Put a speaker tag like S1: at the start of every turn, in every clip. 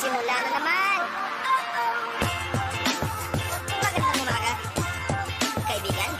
S1: Nagsisimula na naman. Magandang umaga, kaibigan.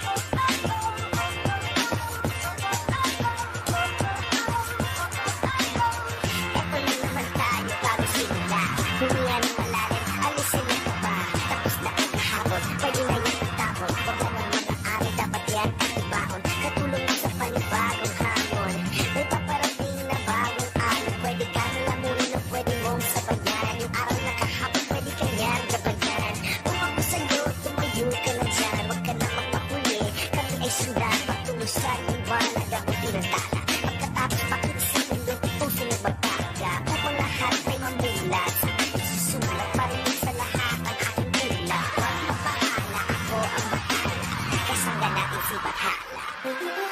S1: Eto na naman tayo bago simula. Huminga ng malalim, alisin na ito pa. Tapos na ang kahapon, pwede na yung tatapon. Huwag na nang mag-aari, dapat yan at ibahon. Katulong mo sa panibagong hamon. May paparating na bagong alon. Pwede ka na lamunin o pwede mong sabayan. Yung araw na kahapon, pwede ka yan gabayan. Kung ako sa'yo, tumayo ka na dyan. Huwag ka na magpapuli, kami ay sundan. Patungo sa liwanag ako tinatala. Pagkatapos pakita sa mundo, puso na magbaga. Upang lahat ay mamulat. Susulat pa rin sa lahat ang aking mula. Huwag mapahala, ako ang bahala. Kasama natin si Bahala.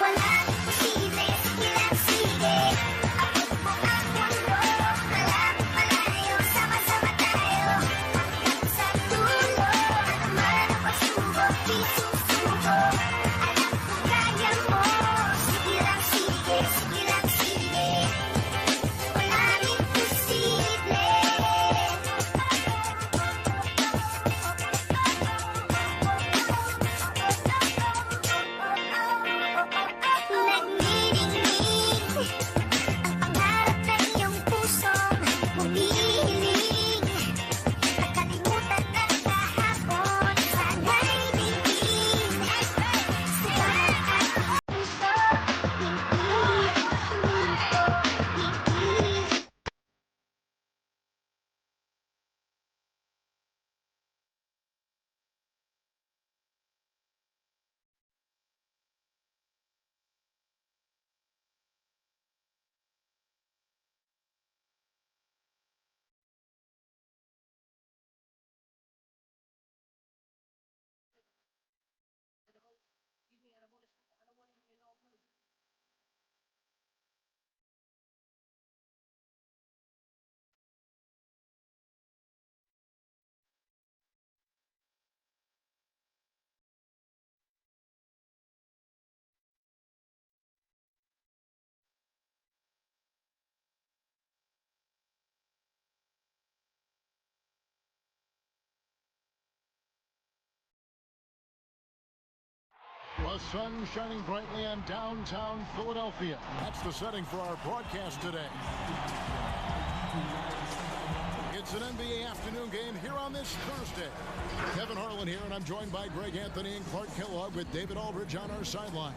S1: Walang imposible, sige lang sige. Abot mo ang mundo, malapit malayo, sama-sama tayo. Hanggang sa dulo, ano man ang pagsubok, di susuko. Alam ko kaya mo, sige lang sige, sige lang sige. Walang imposible. Nagniringning ang pangarap na iyong pusong humihiling. Nakalimutan ang kahapon, sana'y biging. Sa aking puso, hindi.
S2: The sun shining brightly on downtown Philadelphia. That's the setting for our broadcast today. It's an NBA afternoon game here on this Thursday. Kevin Harlan here, and I'm joined by Greg Anthony and Clark Kellogg with David Aldridge on our sideline.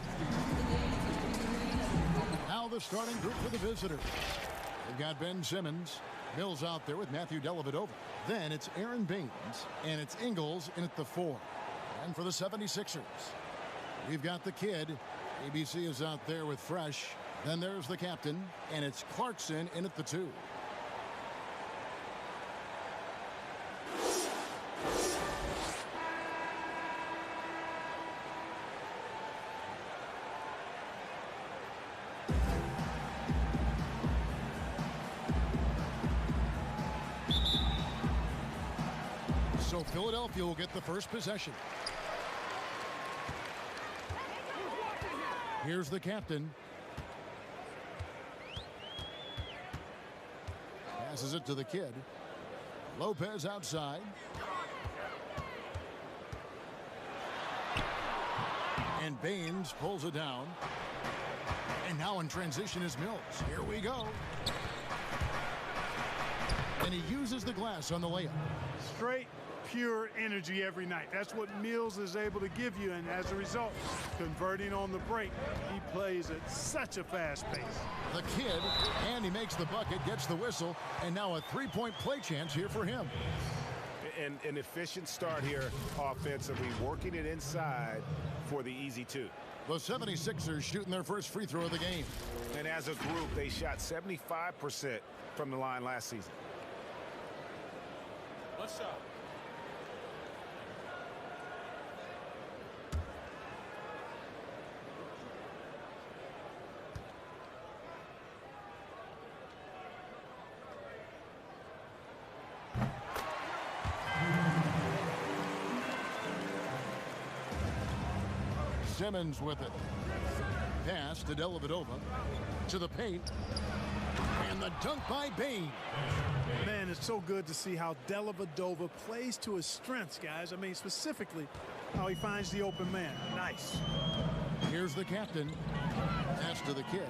S2: Now the starting group for the visitors. They've got Ben Simmons, Mills out there with Matthew Dellavedova. Then it's Aaron Baines, and it's Ingles in at the 4. And for the 76ers, we've got the kid. ABC is out there with Fresh. Then there's the captain, and it's Clarkson in at the 2. So Philadelphia will get the first possession. Here's the captain. Passes it to the kid. Lopez outside. And Baines pulls it down. And now in transition is Mills. Here we go. And he uses the glass on the layup.
S3: Straight, pure energy every night. That's what Mills is able to give you, and as a result, converting on the break, he plays at such a fast pace.
S2: The kid, and he makes the bucket, gets the whistle, and now a three-point play chance here for him.
S4: And an efficient start here offensively, working it inside for the easy 2.
S2: The 76ers shooting their first free throw of the game.
S4: And as a group, they shot 75% from the line last season.
S5: What's up?
S2: Simmons with it. Pass to Dellavedova. To the paint. And the dunk by Bain.
S3: Man, it's so good to see how Dellavedova plays to his strengths, guys. I mean, specifically, how he finds the open man. Nice.
S2: Here's the captain. Pass to the kid.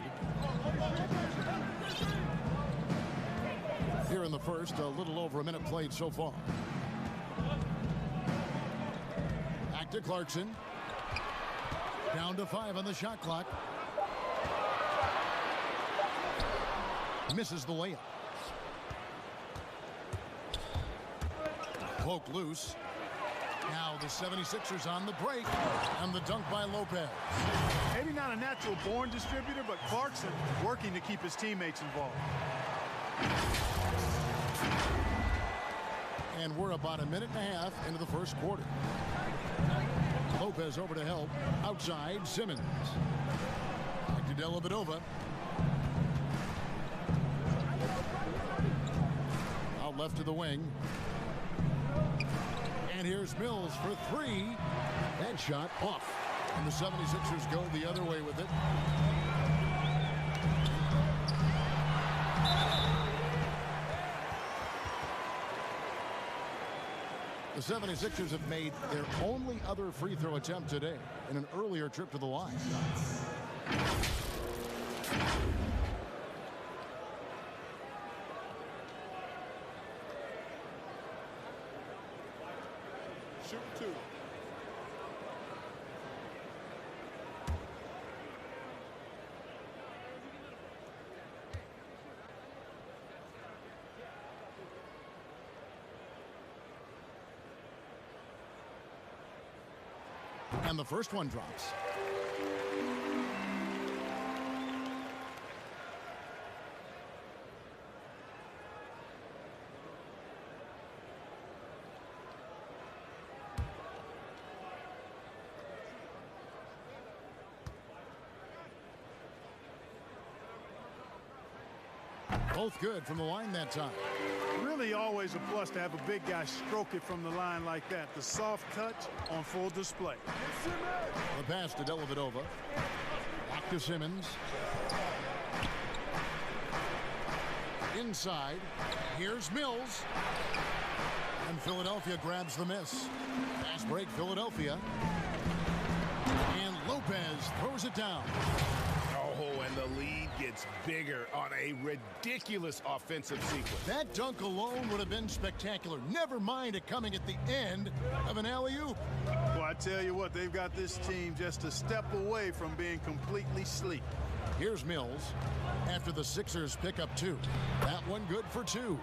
S2: Here in the first, a little over a minute played so far. Back to Clarkson. Down to 5 on the shot clock. Misses the layup. Poke loose. Now the 76ers on the break. And the dunk by Lopez.
S3: Maybe not a natural born distributor, but Clarkson working to keep his teammates involved.
S2: And we're about a minute and a half into the first quarter. Lopez over to help. Outside, Simmons. Back to Dellavedova. Out left to the wing. And here's Mills for 3. That shot off. And the 76ers go the other way with it. The 76ers have made their only other free throw attempt today in an earlier trip to the line.
S3: Shoot 2.
S2: And the first one drops. Both good from the line that time.
S3: Really always a plus to have a big guy stroke it from the line like that. The soft touch on full display.
S2: The pass to Dellavedova. Back to Simmons. Inside. Here's Mills. And Philadelphia grabs the miss. Fast break, Philadelphia. And Lopez throws it down.
S4: Oh, and the lead gets bigger on a ridiculous offensive sequence.
S2: That dunk alone would have been spectacular. Never mind it coming at the end of an alley-oop.
S3: Well, I tell you what, they've got this team just a step away from being completely sleep.
S2: Here's Mills after the Sixers pick up 2. That one good for 2.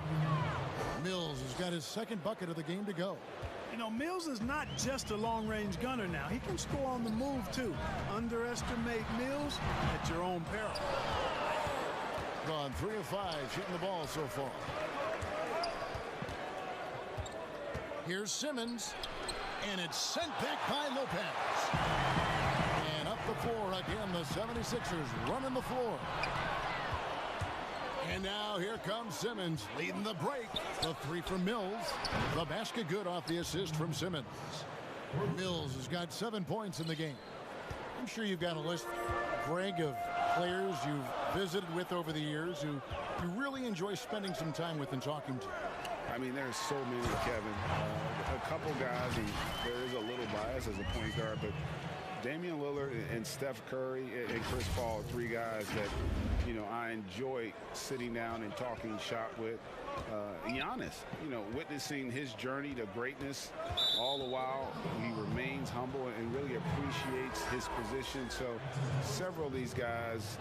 S2: Mills has got his second bucket of the game to go.
S3: You know, Mills is not just a long-range gunner now. He can score on the move, too. Underestimate Mills at your own peril.
S2: Gone 3 of 5 shooting the ball so far. Here's Simmons. And it's sent back by Lopez. And up the floor again, the 76ers running the floor. And now here comes Simmons leading the break. The 3 from Mills. The basket good off the assist from Simmons. Mills has got 7 points in the game. I'm sure you've got a list, Greg, of players you've visited with over the years who you really enjoy spending some time with and talking to.
S4: I mean, there's so many, Kevin. A couple guys, and there is a little bias as a point guard, but Damian Lillard and Steph Curry and Chris Paul, 3 guys that, you know, I enjoy sitting down and talking shop with. Giannis, you know, witnessing his journey to greatness, all the while he remains humble and really appreciates his position. So several of these guys,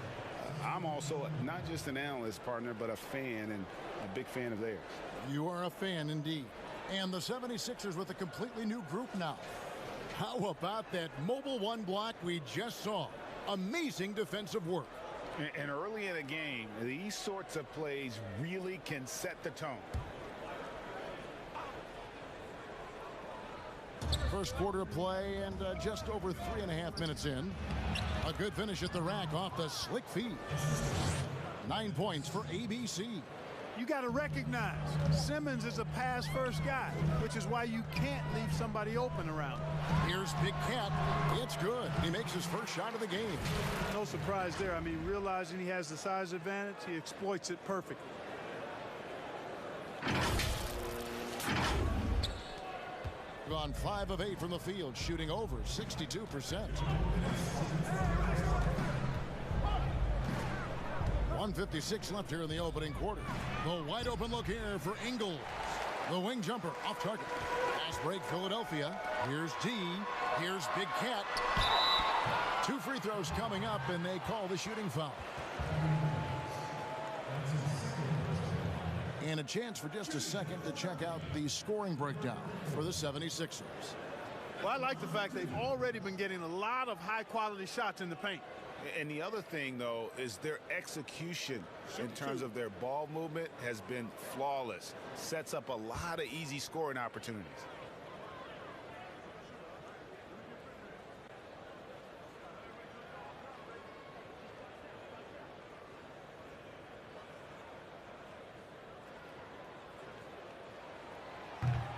S4: I'm also not just an analyst, partner, but a fan and a big fan of theirs.
S2: You are a fan indeed. And the 76ers with a completely new group now. How about that mobile 1 block we just saw? Amazing defensive work.
S4: And early in a game, these sorts of plays really can set the tone.
S2: First quarter of play and just over 3.5 minutes in. A good finish at the rack off the slick feed. 9 points for ABC.
S3: You got to recognize Simmons is a pass-first guy, which is why you can't leave somebody open around him.
S2: Here's Big Cat. It's good. He makes his first shot of the game.
S3: No surprise there. I mean, realizing he has the size advantage, he exploits it perfectly.
S2: Gone 5 of 8 from the field, shooting over 62%. 1:56 left here in the opening quarter. The wide open look here for Ingles. The wing jumper off target. Pass break Philadelphia. Here's D. Here's Big Cat. 2 free throws coming up, and they call the shooting foul. And a chance for just a second to check out the scoring breakdown for the 76ers.
S3: Well, I like the fact they've already been getting a lot of high-quality shots in the paint.
S4: And the other thing, though, is their execution in terms of their ball movement has been flawless. Sets up a lot of easy scoring opportunities.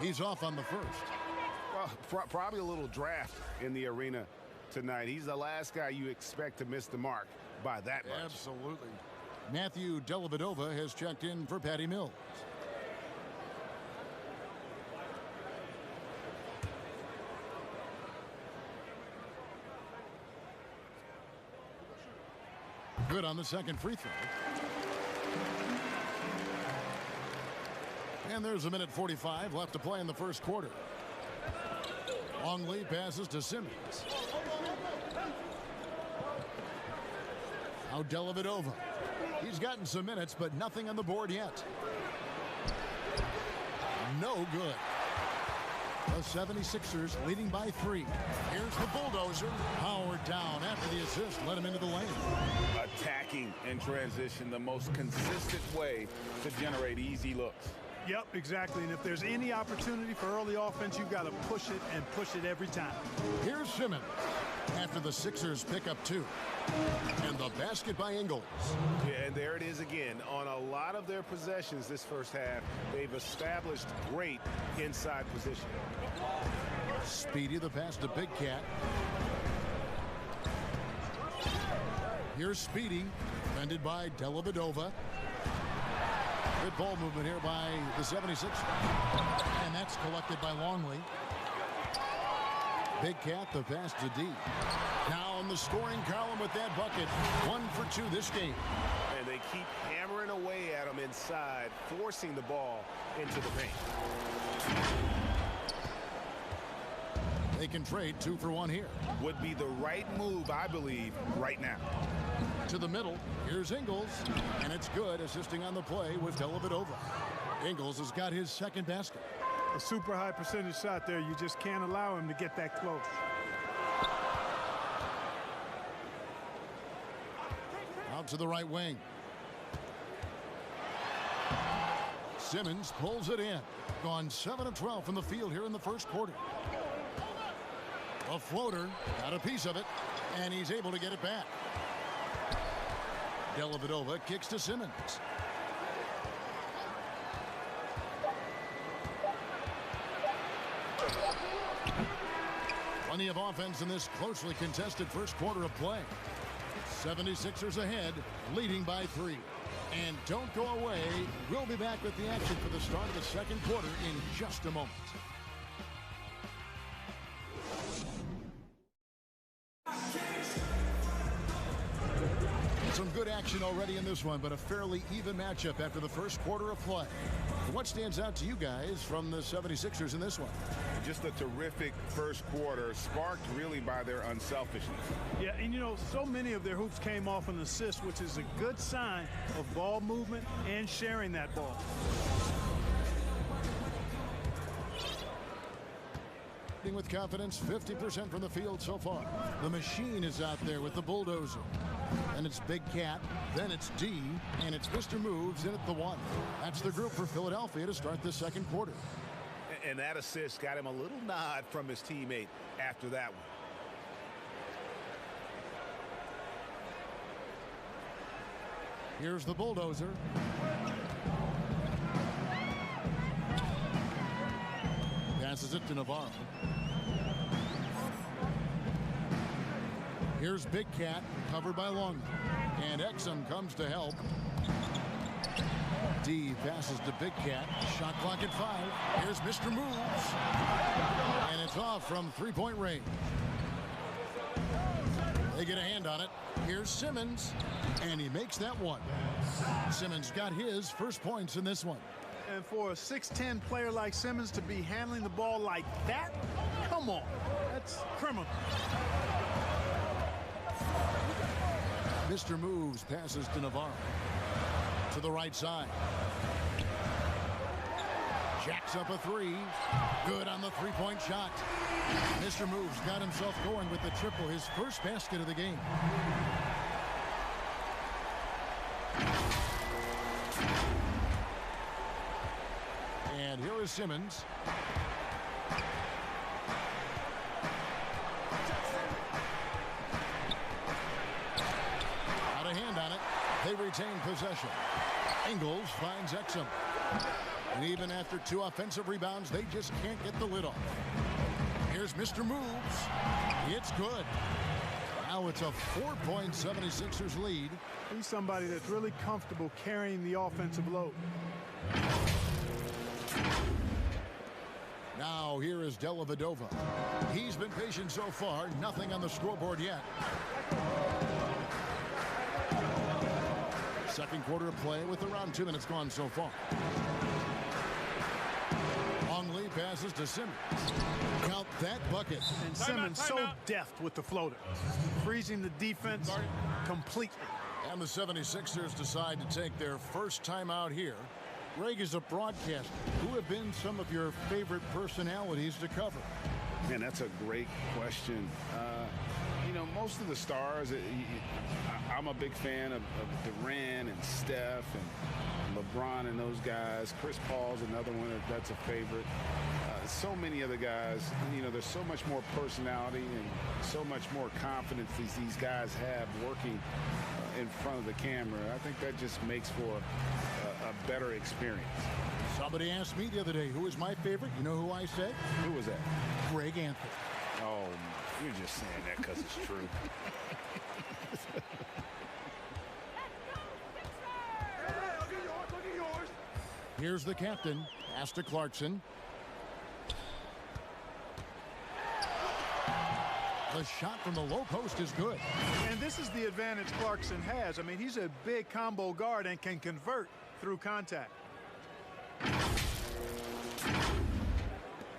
S2: He's off on the first.
S4: Well, probably a little draft in the arena tonight. He's the last guy you expect to miss the mark by that much.
S2: Absolutely. Matthew Dellavedova has checked in for Patty Mills. Good on the second free throw. And there's 1:45 left to play in the first quarter. Longley passes to Simmons. Now Dellavedova. He's gotten some minutes, but nothing on the board yet. No good. The 76ers leading by 3. Here's the bulldozer. Powered down after the assist. Let him into the lane.
S4: Attacking in transition, the most consistent way to generate easy looks.
S3: Yep, exactly. And if there's any opportunity for early offense, you've got to push it and push it every time.
S2: Here's Simmons after the Sixers pick up 2. And the basket by Ingles.
S4: Yeah, and there it is again. On a lot of their possessions this first half, they've established great inside position.
S2: Speedy, the pass to Big Cat. Here's Speedy, defended by Dellavedova. Good ball movement here by the 76ers. And that's collected by Longley. Big Cat, the pass to D. Now in the scoring column with that bucket. 1 for 2 this game.
S4: And they keep hammering away at him inside, forcing the ball into the paint.
S2: They can trade 2 for 1 here.
S4: Would be the right move, I believe, right now.
S2: To the middle, here's Ingles, and it's good, assisting on the play with Dellavedova. Ingles has got his second basket.
S3: A super high percentage shot there. You just can't allow him to get that close.
S2: Out to the right wing. Simmons pulls it in. Gone 7 of 12 from the field here in the first quarter. A floater, got a piece of it, and he's able to get it back. Dellavedova kicks to Simmons. Plenty of offense in this closely contested first quarter of play. 76ers ahead, leading by 3. And don't go away. We'll be back with the action for the start of the second quarter in just a moment. Some good action already in this one, but a fairly even matchup after the first quarter of play. What stands out to you guys from the 76ers in this one?
S4: Just a terrific first quarter, sparked really by their unselfishness.
S3: Yeah, and you know, so many of their hoops came off an assist, which is a good sign of ball movement and sharing that ball.
S2: With confidence, 50% from the field so far. The machine is out there with the bulldozer. And it's Big Cat, then it's D, and it's Mr. Moves in at the 1. That's the group for Philadelphia to start the second quarter.
S4: And that assist got him a little nod from his teammate after that one.
S2: Here's the bulldozer. passes it to Navarro. Here's Big Cat, covered by Long. And Exum comes to help. D passes to Big Cat. Shot clock at 5. Here's Mr. Moves. And it's off from three-point range. They get a hand on it. Here's Simmons. And he makes that one. Simmons got his first points in this one.
S3: And for a 6'10 player like Simmons to be handling the ball like that, come on, that's criminal.
S2: Mr. Moves passes to Navarro. To the right side. Jacks up a three. Good on the three-point shot. Mr. Moves got himself going with the triple, his first basket of the game. And here is Simmons. Got a hand on it. They retain possession. Ingles finds Exum. And even after 2 offensive rebounds, they just can't get the lid off. Here's Mr. Moves. It's good. Now it's a 4-point 76ers lead.
S3: He's somebody that's really comfortable carrying the offensive load.
S2: Now here is Dellavedova. He's been patient so far. Nothing on the scoreboard yet. Second quarter of play with around 2 minutes gone so far. Longley passes to Simmons. Count that bucket.
S3: And Simmons so deft with the floater, freezing the defense completely.
S2: And the 76ers decide to take their first timeout here. Greg, is a broadcaster, who have been some of your favorite personalities to cover?
S4: Man, that's a great question. You know, most of the stars, I'm a big fan of Durant and Steph and LeBron and those guys. Chris Paul's another one that's a favorite. So many other guys, you know, there's so much more personality and so much more confidence these guys have working in front of the camera. I think that just makes for a better experience.
S2: Somebody asked me the other day, who is my favorite? You know who I said?
S4: Who was that?
S2: Greg Anthony.
S4: Oh, you're just saying that because it's true.
S2: Here's the captain. Pass to Clarkson. The shot from the low post is good.
S3: And this is the advantage Clarkson has. I mean, he's a big combo guard and can convert through contact.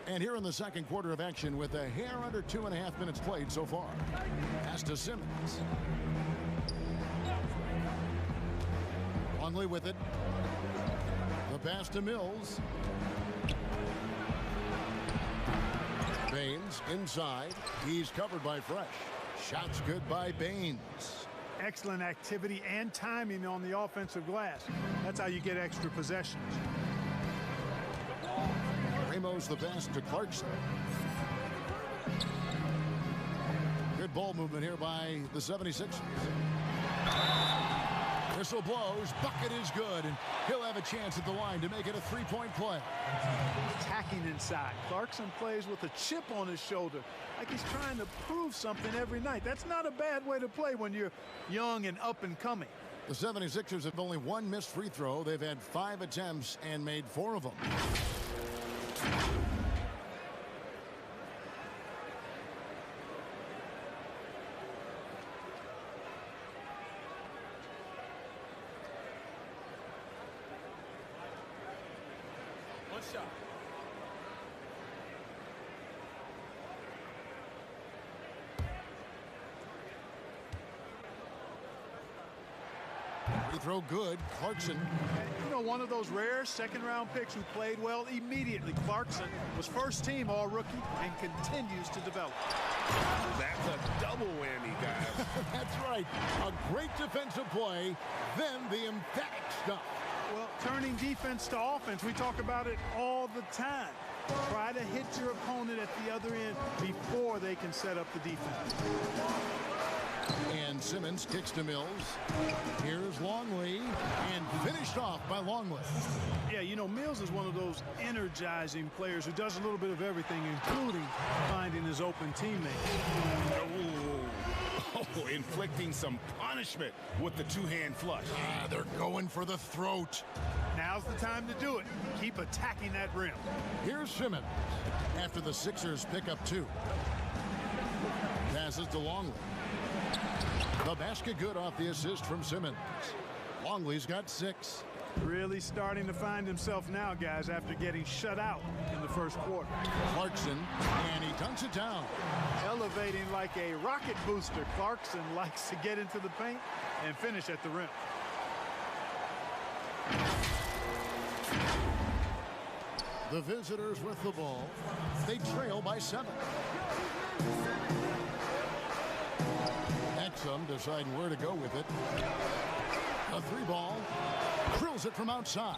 S2: And here in the second quarter of action with a hair under 2.5 minutes played so far. Pass to Simmons. Longley with it. The pass to Mills. Baines inside. He's covered by Fresh. Shots good by Baines.
S3: Excellent activity and timing on the offensive glass. That's how you get extra possessions.
S2: Ramos the pass to Clarkson. Good ball movement here by the 76ers. Whistle blows. Bucket is good, and he'll have a chance at the line to make it a three-point play.
S3: Attacking inside. Clarkson plays with a chip on his shoulder, like he's trying to prove something every night. That's not a bad way to play when you're young and up and coming.
S2: The 76ers have only 1 missed free throw. They've had 5 attempts and made 4 of them.
S5: One shot.
S2: Free throw good. Clarkson.
S3: You know, one of those rare second-round picks who played well immediately. Clarkson was first team all-rookie and continues to develop.
S4: That's a double whammy, guys.
S2: That's right. A great defensive play, then the emphatic stuff.
S3: Well, turning defense to offense, we talk about it all the time. Try to hit your opponent at the other end before they can set up the defense.
S2: And Simmons kicks to Mills. Here's Longley, and finished off by Longley.
S3: Yeah, you know, Mills is one of those energizing players who does a little bit of everything, including finding his open teammate.
S6: Oh, inflicting some punishment with the two-hand flush.
S2: They're going for the throat.
S3: Now's the time to do it. Keep attacking that rim.
S2: Here's Simmons after the Sixers pick up 2. Passes to Longley. The basket good off the assist from Simmons. Longley's got 6.
S3: Really starting to find himself now, guys, after getting shut out in the first quarter.
S2: Clarkson, and he dunks it down.
S3: Elevating like a rocket booster. Clarkson likes to get into the paint and finish at the rim.
S2: The visitors with the ball. They trail by 7. Exum deciding where to go with it. A 3-ball. Drills it from outside.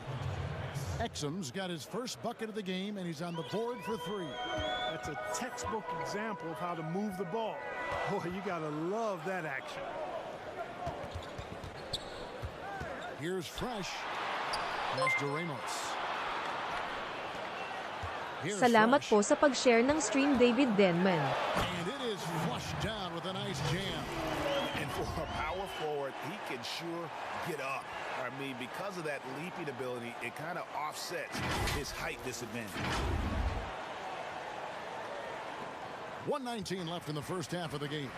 S2: Exum's got his first bucket of the game, and he's on the board for 3.
S3: That's a textbook example of how to move the ball. Boy, you got to love that action.
S2: Here's Fresh. Pass to Ramos. Here's
S7: Salamat
S2: Fresh.
S7: po sa pag-share ng stream, David Denman.
S2: And it is flushed down with a nice jam.
S6: And for a power forward, he can sure get up. I mean, because of that leaping ability, it kind of offsets his height disadvantage.
S2: 1:19 left in the first half of the game.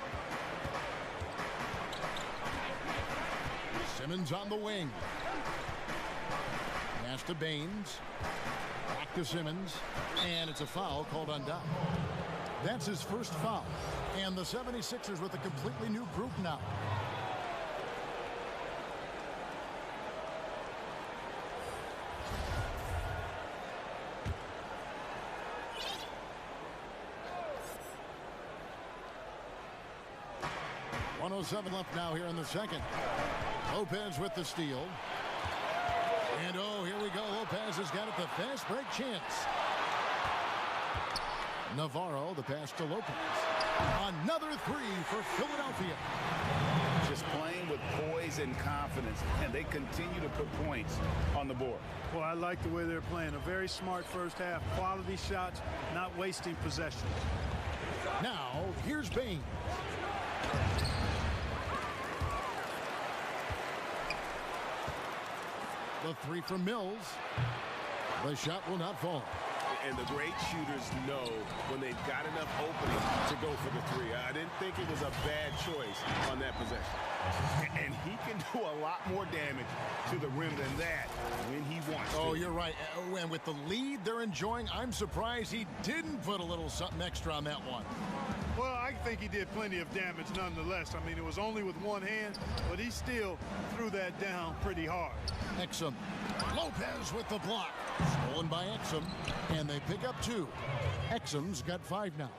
S2: Simmons on the wing. Pass to Baines. Back to Simmons. And it's a foul called on Doc. That's his first foul. And the 76ers with a completely new group now. .107 left now here in the second. Lopez with the steal. And oh, here we go. Lopez has got it, the fast break chance. Navarro, the pass to Lopez. Another 3 for Philadelphia.
S6: Just playing with poise and confidence, and they continue to put points on the board.
S3: Well, I like the way they're playing. A very smart first half. Quality shots, not wasting possession.
S2: Now, here's Baines. The 3 from Mills. The shot will not fall.
S6: And the great shooters know when they've got enough opening to go for the 3. I didn't think it was a bad choice on that possession. And he can do a lot more damage to the rim than that when he wants to.
S2: Oh, you're right. And with the lead they're enjoying, I'm surprised he didn't put a little something extra on that one.
S3: Well, I think he did plenty of damage nonetheless. I mean, it was only with one hand, but he still threw that down pretty hard.
S2: Exum. Lopez with the block. Stolen by Exum. And they pick up 2. Exum's got 5 now.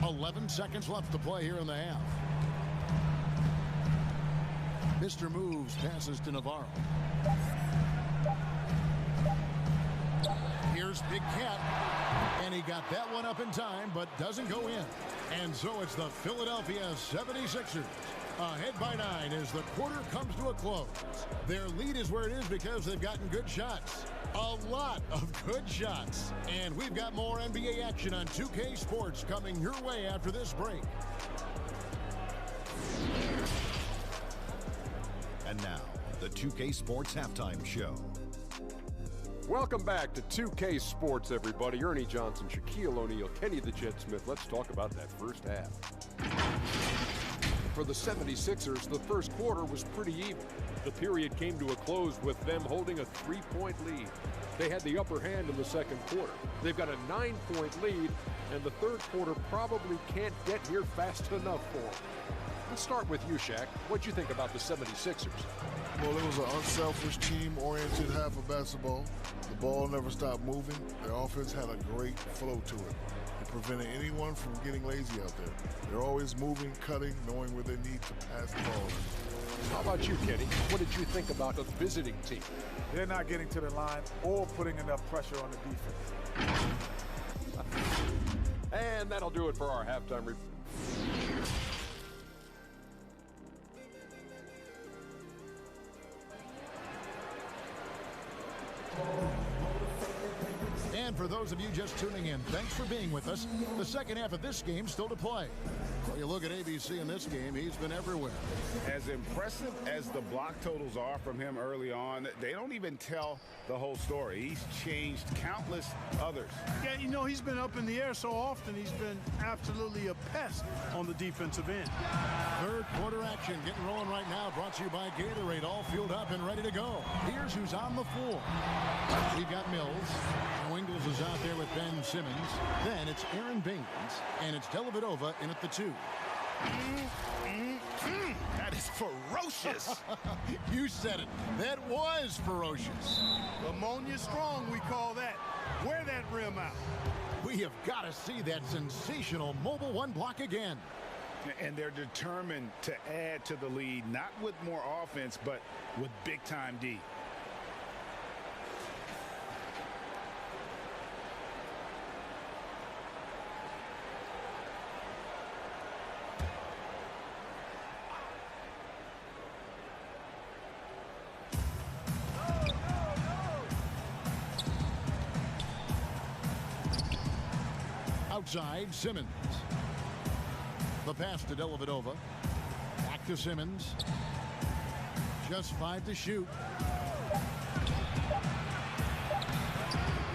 S2: 11 seconds left to play here in the half. Mr. Moves passes to Navarro. Here's Big Cat. And he got that one up in time, but doesn't go in. And so it's the Philadelphia 76ers. Ahead by 9 as the quarter comes to a close. Their lead is where it is because they've gotten good shots. A lot of good shots. And we've got more NBA action on 2K Sports coming your way after this break.
S8: And now, the 2K Sports Halftime Show.
S9: Welcome back to 2K Sports, everybody. Ernie Johnson, Shaquille O'Neal, Kenny the Jet Smith. Let's talk about that first half. For the 76ers, the first quarter was pretty even. The period came to a close with them holding a 3-point lead. They had the upper hand in the second quarter. They've got a 9-point lead, and the third quarter probably can't get here fast enough for them. Let's start with you, Shaq. What'd you think about the 76ers?
S10: Well, it was an unselfish, team-oriented half of basketball. The ball never stopped moving. Their offense had a great flow to it. It prevented anyone from getting lazy out there. They're always moving, cutting, knowing where they need to pass the ball.
S9: How about you, Kenny? What did you think about the visiting team?
S11: They're not getting to the line or putting enough pressure on the defense.
S9: And that'll do it for our halftime report.
S2: And for those of you just tuning in, thanks for being with us. The second half of this game still to play. Well, you look at ABC in this game, he's been everywhere.
S4: As impressive as the block totals are from him early on, they don't even tell the whole story. He's changed countless others.
S3: Yeah, you know, he's been up in the air so often, he's been absolutely a pest on the defensive end.
S2: Third quarter action getting rolling right now, brought to you by Gatorade, all fueled up and ready to go. Here's who's on the floor. We've got Mills. Now Ingles is out there with Ben Simmons. Then it's Aaron Baines, and it's Dellavedova in at the 2.
S4: That is ferocious.
S2: You said it. That was ferocious.
S3: Ammonia strong, we call that. Wear that rim out.
S2: We have got to see that sensational mobile one block again.
S4: And they're determined to add to the lead, not with more offense, but with big-time D.
S2: Outside, Simmons. The pass to Dellavedova. Back to Simmons. Just 5 to shoot.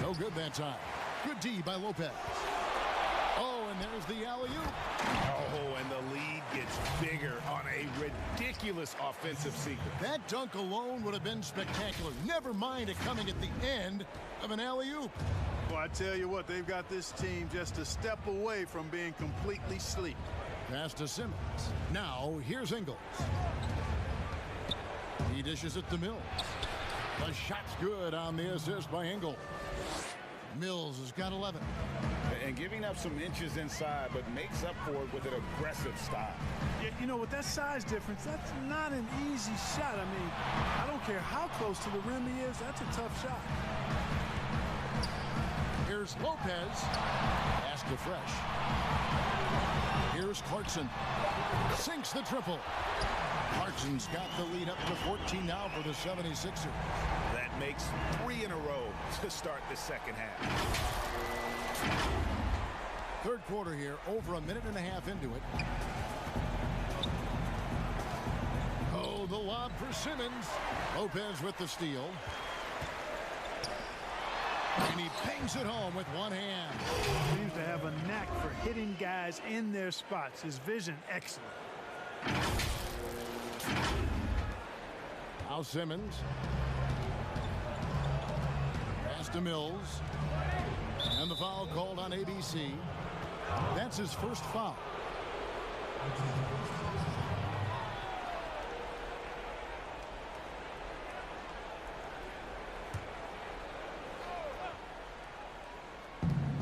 S2: No good that time. Good D by Lopez. Oh, and there's the alley-oop.
S4: Oh, and the lead gets bigger on a ridiculous offensive sequence.
S2: That dunk alone would have been spectacular. Never mind it coming at the end of an alley-oop.
S3: Well, I tell you what, they've got this team just a step away from being completely sleep.
S2: Pass to Simmons. Now, here's Ingles. He dishes it to Mills. The shot's good on the assist by Ingles. Mills has got 11.
S4: And giving up some inches inside, but makes up for it with an aggressive style.
S3: Yeah, you know, with that size difference, that's not an easy shot. I mean, I don't care how close to the rim he is, that's a tough shot.
S2: Here's Lopez. Pass to Fresh. Here's Clarkson. Sinks the triple. Clarkson's got the lead up to 14 now for the 76ers.
S4: That makes 3 in a row to start the second half.
S2: Third quarter here, over a minute and a half into it. Oh, the lob for Simmons. Lopez with the steal. And he bangs it home with one hand.
S3: Seems to have a knack for hitting guys in their spots. His vision, excellent.
S2: Now Simmons. Pass to Mills. And the foul called on ABC. That's his first foul.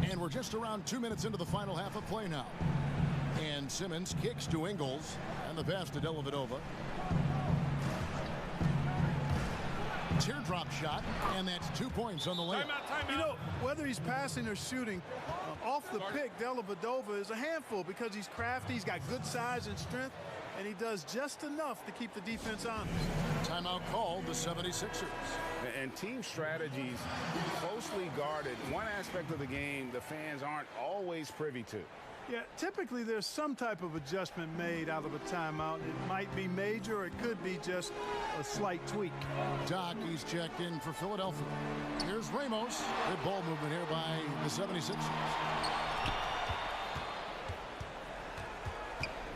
S2: And we're just around 2 minutes into the final half of play now. And Simmons kicks to Ingles. And the pass to Dellavedova. Teardrop shot, and that's 2 points on the layup.
S3: You know, whether he's passing or shooting, off the pick, Dellavedova is a handful because he's crafty, he's got good size and strength, and he does just enough to keep the defense honest.
S2: Timeout called the 76ers.
S4: And team strategies closely guarded. One aspect of the game the fans aren't always privy to.
S3: Yeah, typically there's some type of adjustment made out of a timeout. It might be major, or it could be just a slight tweak.
S2: Doc, he's checked in for Philadelphia. Here's Ramos. Good ball movement here by the 76ers.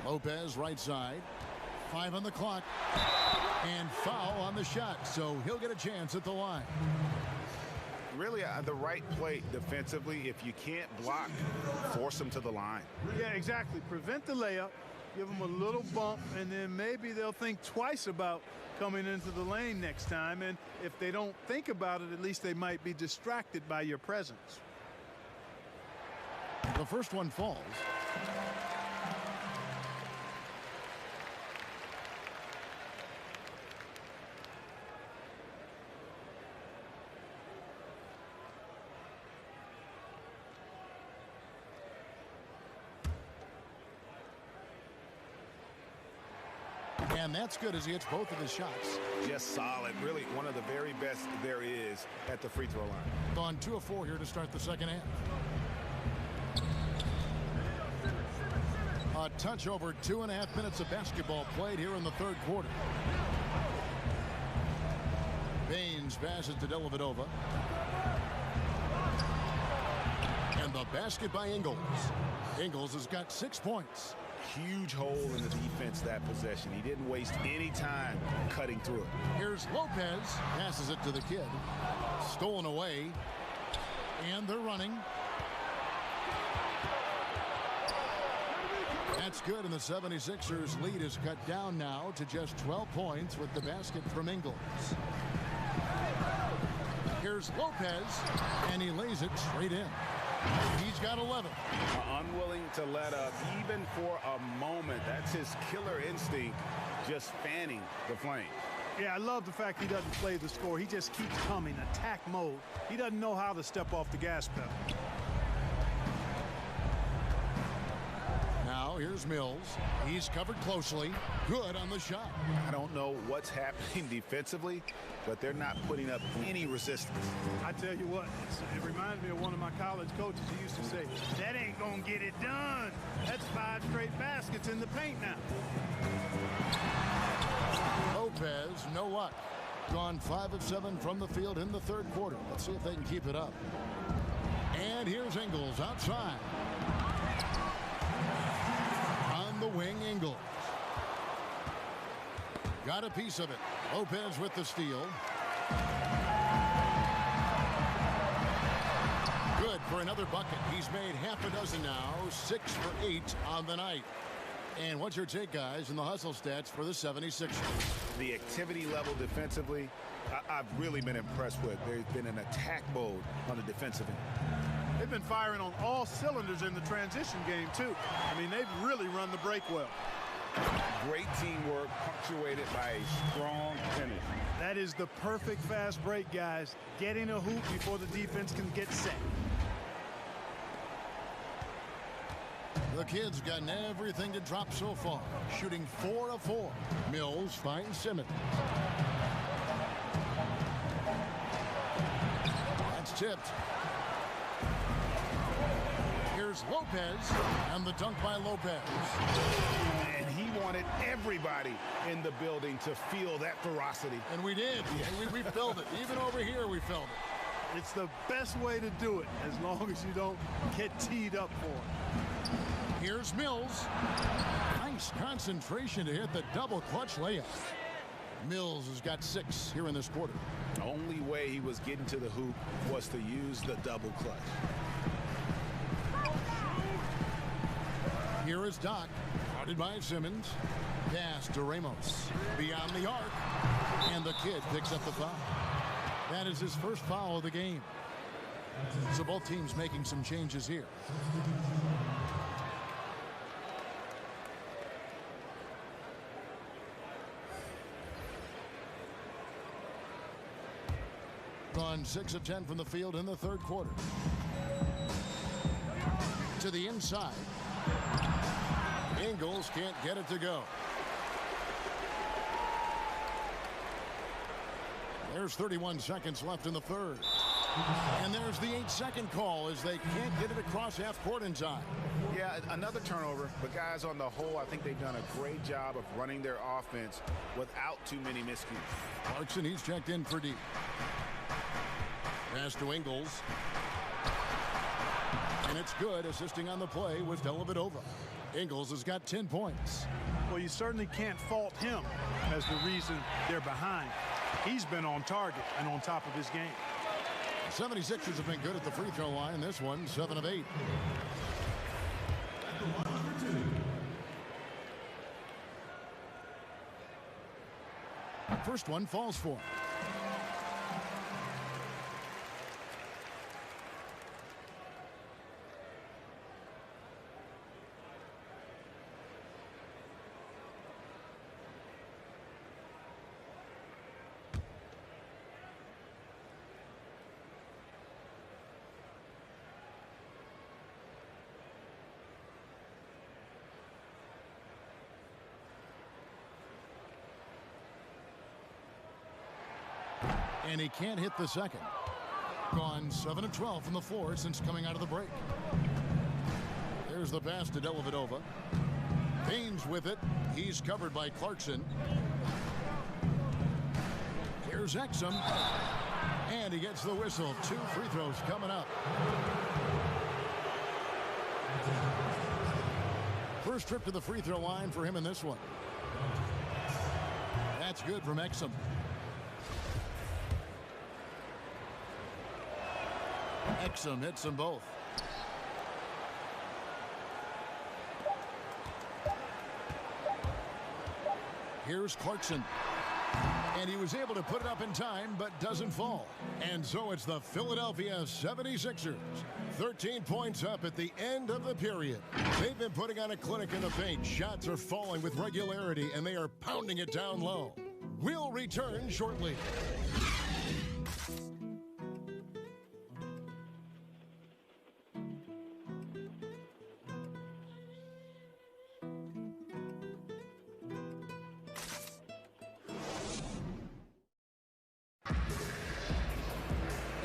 S2: Lopez, right side. 5 on the clock. And foul on the shot, so he'll get a chance at the line.
S4: Really, the right play defensively. If you can't block, force them to the line.
S3: Yeah, exactly. Prevent the layup, give them a little bump, and then maybe they'll think twice about coming into the lane next time. And if they don't think about it, at least they might be distracted by your presence.
S2: The first one falls. And that's good as he hits both of his shots.
S6: Just solid. Really one of the very best there is at the free throw line.
S2: Gone 2 of 4 here to start the second half. A touch over 2.5 minutes of basketball played here in the third quarter. Baines passes to Dellavedova. And the basket by Ingles. Ingles has got 6 points.
S6: Huge hole in the defense that possession. He didn't waste any time cutting through it.
S2: Here's Lopez. Passes it to the kid. Stolen away. And they're running. That's good, and the 76ers lead is cut down now to just 12 points with the basket from Ingles. Here's Lopez, and he lays it straight in. He's got 11.
S6: Unwilling to let up, even for a moment. That's his killer instinct, just fanning the flame.
S3: Yeah, I love the fact he doesn't play the score. He just keeps coming, attack mode. He doesn't know how to step off the gas pedal.
S2: Now here's Mills. He's covered closely. Good on the shot.
S6: I don't know what's happening defensively, but they're not putting up any resistance.
S3: I tell you what, it reminds me of one of my college coaches who used to say, that ain't gonna get it done. That's 5 straight baskets in the paint now.
S2: Lopez, no luck. Gone 5 of 7 from the field in the third quarter. Let's see if they can keep it up. And here's Ingles outside. On the wing, Ingles. Got a piece of it. Lopez with the steal. Good for another bucket. He's made half a dozen now. 6 for 8 on the night. And what's your take, guys, in the hustle stats for the 76ers?
S6: The activity level defensively, I've really been impressed with. There's been an attack mode on the defensive end.
S3: They've been firing on all cylinders in the transition game, too. I mean, they've really run the break well.
S6: Great teamwork punctuated by a strong finish.
S3: That is the perfect fast break, guys. Getting a hoop before the defense can get set.
S2: The kid's gotten everything to drop so far. Shooting 4 of 4. Mills finds Simmons. That's tipped. Here's Lopez, and the dunk by Lopez.
S6: And he wanted everybody in the building to feel that ferocity.
S2: And we did. And we felt it. Even over here, we felt it.
S3: It's the best way to do it, as long as you don't get teed up for it.
S2: Here's Mills. Nice concentration to hit the double clutch layup. Mills has got 6 here in this quarter.
S6: The only way he was getting to the hoop was to use the double clutch.
S2: Here is Doc, guarded by Simmons. Pass to Ramos. Beyond the arc. And the kid picks up the foul. That is his first foul of the game. So both teams making some changes here. Gone 6 of 10 from the field in the third quarter. To the inside. Ingles can't get it to go. There's 31 seconds left in the third. And there's the 8-second call as they can't get it across half court in time.
S6: Yeah, another turnover, but guys, on the whole, I think they've done a great job of running their offense without too many miscues.
S2: Clarkson, he's checked in for deep. Pass to Ingles. And it's good. Assisting on the play was Dellavedova. Ingles has got 10 points.
S3: Well, you certainly can't fault him as the reason they're behind. He's been on target and on top of his game.
S2: The 76ers have been good at the free throw line. This one, 7 of 8. First one falls for him. And he can't hit the second. Gone 7 of 12 from the floor since coming out of the break. There's the pass to Dellavedova. Baines with it. He's covered by Clarkson. Here's Exum. And he gets the whistle. 2 free throws coming up. First trip to the free throw line for him in this one. That's good from Exum. Exum hits them both. Here's Clarkson. And he was able to put it up in time, but doesn't fall. And so it's the Philadelphia 76ers. 13 points up at the end of the period. They've been putting on a clinic in the paint. Shots are falling with regularity, and they are pounding it down low. We'll return shortly.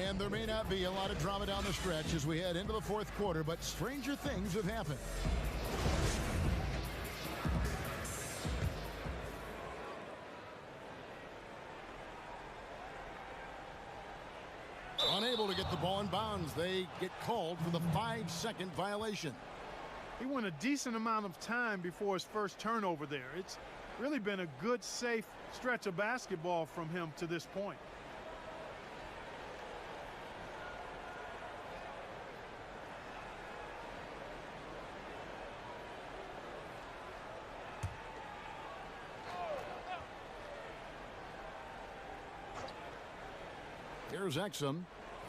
S2: And there may not be a lot of drama down the stretch as we head into the fourth quarter, but stranger things have happened. Unable to get the ball in bounds. They get called for the 5-second violation.
S3: He went a decent amount of time before his first turnover there. It's really been a good, safe stretch of basketball from him to this point.
S2: Here's Exum.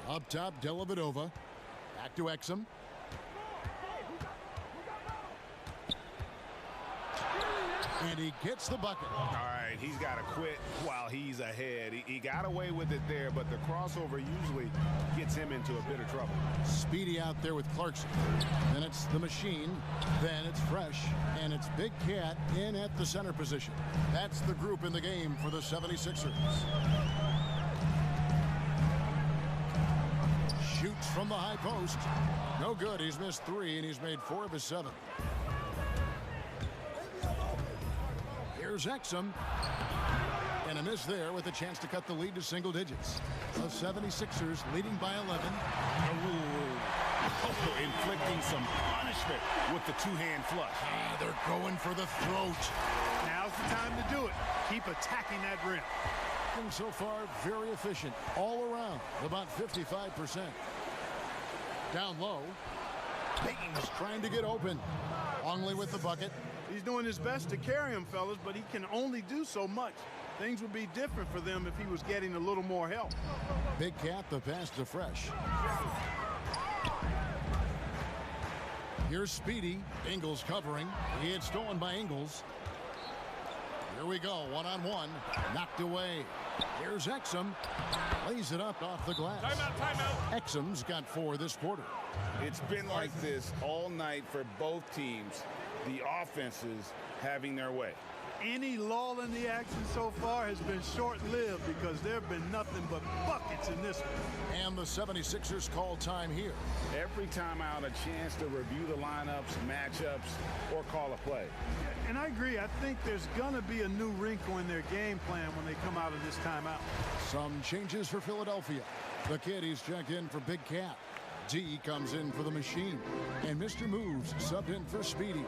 S2: Up top, Dellavedova. Back to Exum. And he gets the bucket.
S4: All right, he's got to quit while he's ahead. He got away with it there, but the crossover usually gets him into a bit of trouble.
S2: Speedy out there with Clarkson. Then it's the machine. Then it's Fresh. And it's Big Cat in at the center position. That's the group in the game for the 76ers. Shoots from the high post. No good. He's missed 3, and he's made 4 of his 7. Here's Exum. And a miss there with a chance to cut the lead to single digits. The 76ers leading by 11.
S4: Inflicting some punishment with the two-hand flush.
S2: They're going for the throat.
S3: Now's the time to do it. Keep attacking that rim.
S2: And so far, very efficient all around, about 55%. Down low, Baines trying to get open. Longley with the bucket.
S3: He's doing his best to carry him, fellas, but he can only do so much. Things would be different for them if he was getting a little more help.
S2: Big Cat, the pass to Fresh. Here's Speedy. Ingles covering. He had stolen by Ingles. Here we go, one-on-one. Knocked away. Here's Exum. Lays it up off the glass.
S6: Timeout.
S2: Exum's got 4 this quarter.
S4: It's been like this all night for both teams. The offenses having their way.
S3: Any lull in the action so far has been short-lived because there have been nothing but buckets in this one.
S2: And the 76ers call time here.
S4: Every time out, a chance to review the lineups, matchups, or call a play.
S3: And I agree. I think there's going to be a new wrinkle in their game plan when they come out of this timeout.
S2: Some changes for Philadelphia. The kid, he's checked in for Big Cat. D comes in for the machine. And Mr. Moves subbed in for Speedy.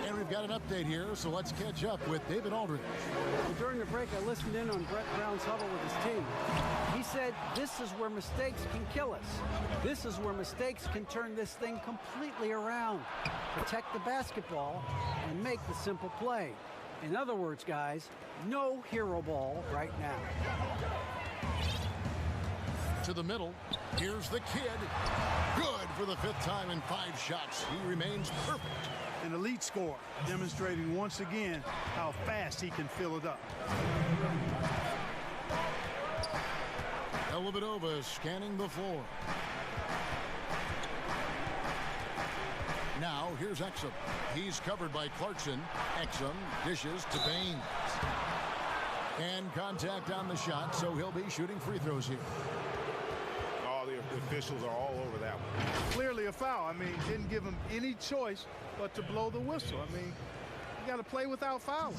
S2: And we've got an update here, so let's catch up with David Aldridge.
S11: Well, during the break, I listened in on Brett Brown's huddle with his team. He said, this is where mistakes can kill us. This is where mistakes can turn this thing completely around. Protect the basketball and make the simple play. In other words, guys, no hero ball right now.
S2: To the middle. Here's the kid. Good for the 5th time in 5 shots. He remains perfect.
S3: An elite scorer, demonstrating once again how fast he can fill it up.
S2: Dellavedova scanning the floor. Now here's Exum. He's covered by Clarkson. Exum dishes to Baines. And contact on the shot, so he'll be shooting free throws here.
S4: All the officials are all over that one.
S3: Clearly a foul. I mean, didn't give him any choice but to blow the whistle. I mean, you got to play without fouling.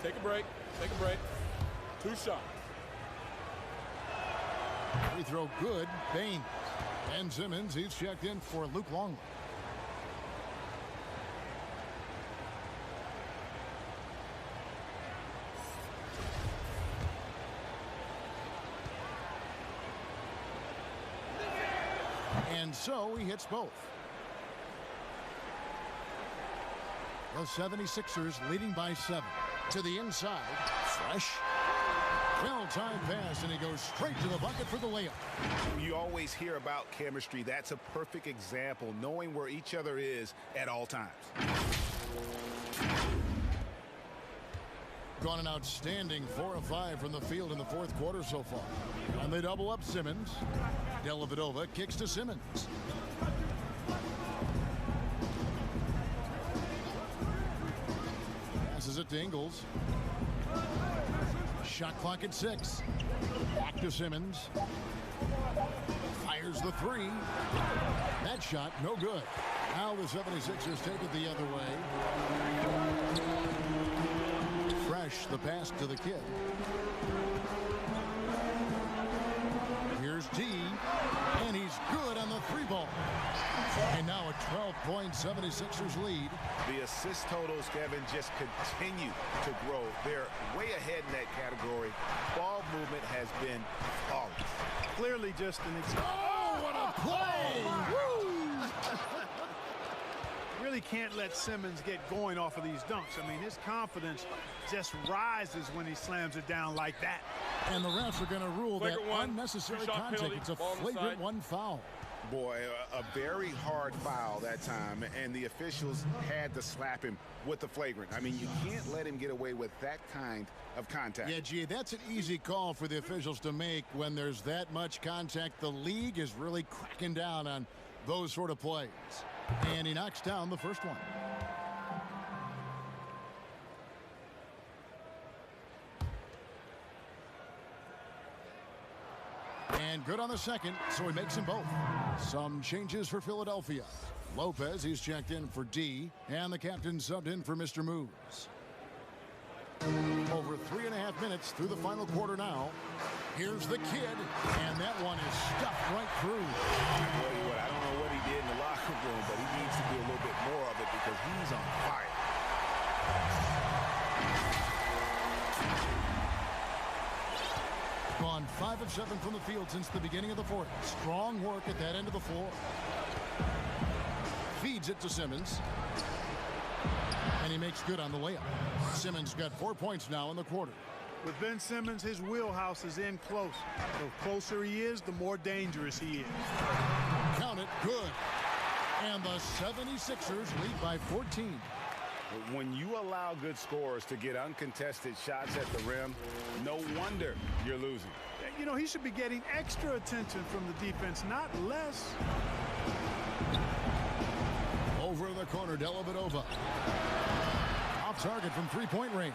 S5: Take a break. Take a break. 2 shots.
S2: Free throw good. Baines. Ben Simmons, he's checked in for Luke Longley. And so he hits both. The 76ers leading by 7. To the inside. Fresh. Well-timed pass, and he goes straight to the bucket for the layup.
S4: You always hear about chemistry. That's a perfect example, knowing where each other is at all times.
S2: Gone an outstanding 4 of 5 from the field in the fourth quarter so far. And they double up Simmons. Dellavedova kicks to Simmons. Passes it to Ingles. Shot clock at 6. Back to Simmons. Fires the 3. That shot no good. Now the 76ers take it the other way. Fresh the pass to the kid. Here's D, and he's good on the 3-ball. And now a 12-point 76ers lead.
S4: The assist totals, Kevin, just continue to grow. They're way ahead in that category. Ball movement has been flawless.
S3: Clearly just an
S2: Oh, what a play! Woo!
S3: Really can't let Simmons get going off of these dunks. I mean, his confidence just rises when he slams it down like that.
S2: And the refs are going to rule
S5: Flagrant
S2: that
S5: one.
S2: unnecessary
S5: Two-shot
S2: contact.
S5: penalty.
S2: It's a
S5: Ball on the
S2: flagrant
S5: side.
S2: 1 foul.
S4: Boy, a very hard foul that time, and the officials had to slap him with the flagrant. I mean, you can't let him get away with that kind of contact.
S2: Yeah, gee, that's an easy call for the officials to make when there's that much contact. The league is really cracking down on those sort of plays. And he knocks down the first one. And good on the second, so he makes them both. Some changes for Philadelphia. Lopez, he's checked in for D, and the captain subbed in for Mr. Moves. Over 3.5 minutes through the final quarter now. Here's the kid, and that one is stuffed right through.
S4: I tell you what, I don't know what he did in the locker room, but he needs to do a little bit more of it because he's on fire.
S2: Gone 5 of 7 from the field since the beginning of the fourth. Strong work at that end of the floor. Feeds it to Simmons. And he makes good on the layup. Simmons got 4 points now in the quarter.
S3: With Ben Simmons, his wheelhouse is in close. The closer he is, the more dangerous he is.
S2: Count it, good. And the 76ers lead by 14.
S4: When you allow good scorers to get uncontested shots at the rim, no wonder you're losing.
S3: You know, he should be getting extra attention from the defense, not less.
S2: Over in the corner, Dellavedova. Off target from three-point range.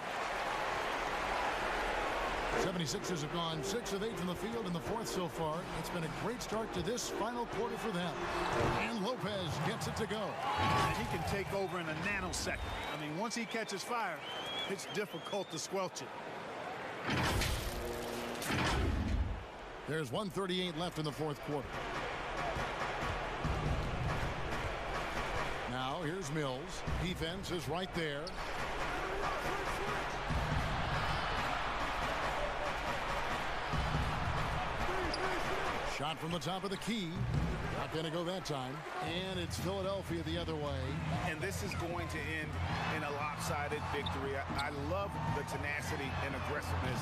S2: 76ers have gone 6 of 8 from the field in the fourth so far. It's been a great start to this final quarter for them. And Lopez gets it to go.
S3: And he can take over in a nanosecond. I mean, once he catches fire, it's difficult to squelch it.
S2: There's 1:38 left in the fourth quarter. Now here's Mills. Defense is right there. Shot from the top of the key. Not going to go that time. And it's Philadelphia the other way.
S4: And this is going to end in a lopsided victory. I love the tenacity and aggressiveness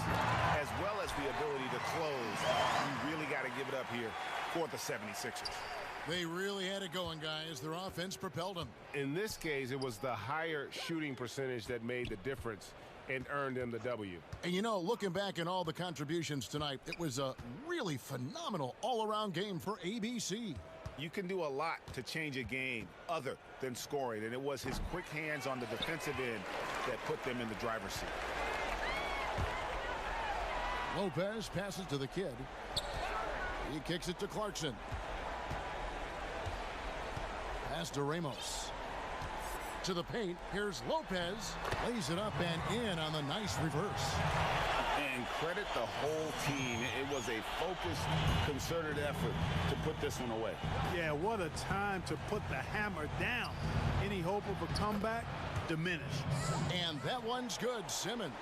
S4: as well as the ability to close. You really got to give it up here for the 76ers.
S2: They really had it going, guys. Their offense propelled them.
S6: In this case, it was the higher shooting percentage that made the difference. and earned them the W.
S2: And you know, looking back at all the contributions tonight, it was a really phenomenal all-around game for ABC.
S4: You can do a lot to change a game other than scoring, and it was his quick hands on the defensive end that put them in the driver's seat.
S2: Lopez passes to the kid. He kicks it to Clarkson. Pass to Ramos. To the paint. Here's Lopez. Lays it up and in on the nice reverse.
S4: And credit the whole team. It was a focused, concerted effort to put this one away.
S3: Yeah, what a time to put the hammer down. Any hope of a comeback diminished.
S2: And that one's good. Simmons.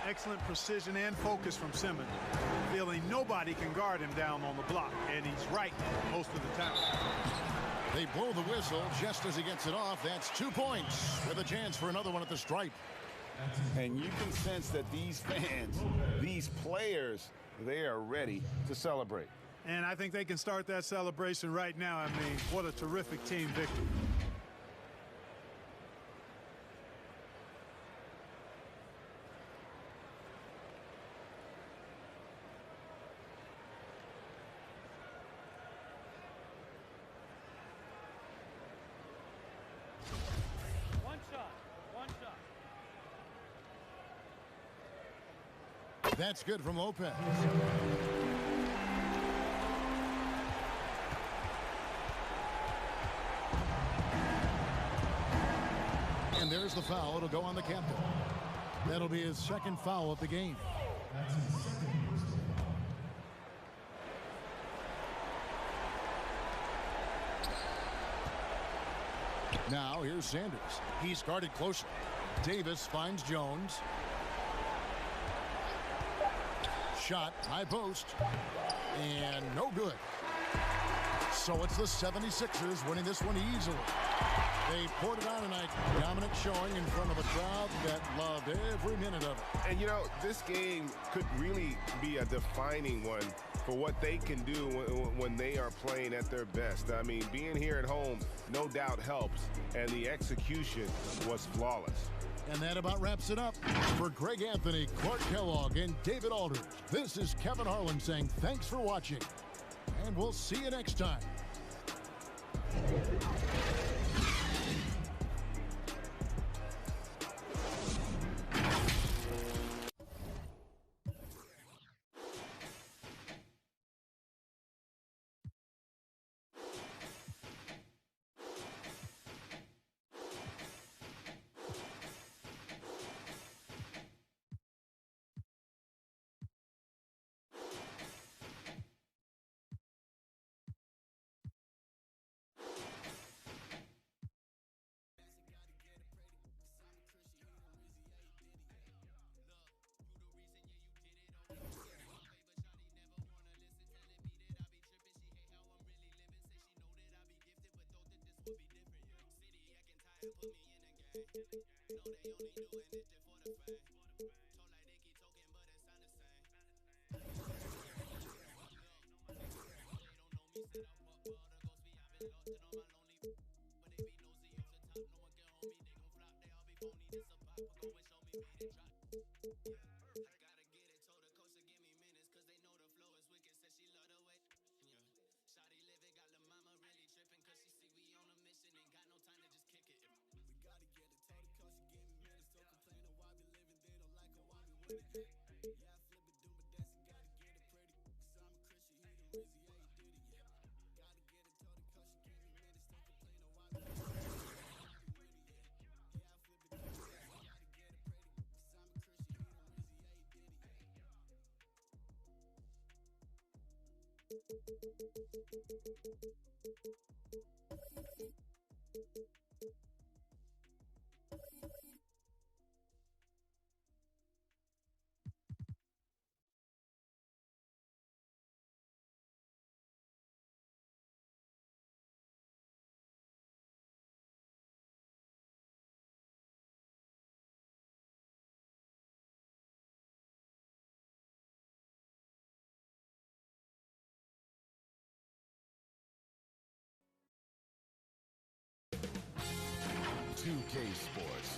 S3: Excellent precision and focus from Simmons. Feeling nobody can guard him down on the block, and he's right most of the time.
S2: They blow the whistle just as he gets it off. That's 2 points with a chance for another one at the stripe.
S4: And you can sense that these fans, these players, they are ready to celebrate.
S3: And I think they can start that celebration right now. I mean, what a terrific team victory.
S2: That's good from Lopez. And there's the foul. It'll go on the captain. That'll be his second foul of the game. Now here's Sanders. He's guarded closely. Davis finds Jones. Shot, high post, and no good. So it's the 76ers winning this one easily. They poured it on tonight. Dominant showing in front of a crowd that loved every minute of it.
S6: And, you know, this game could really be a defining one for what they can do when they are playing at their best. I mean, being here at home, no doubt helps, and the execution was flawless.
S2: And that about wraps it up. For Greg Anthony, Clark Kellogg, and David Aldridge, this is Kevin Harlan saying thanks for watching, and we'll see you next time.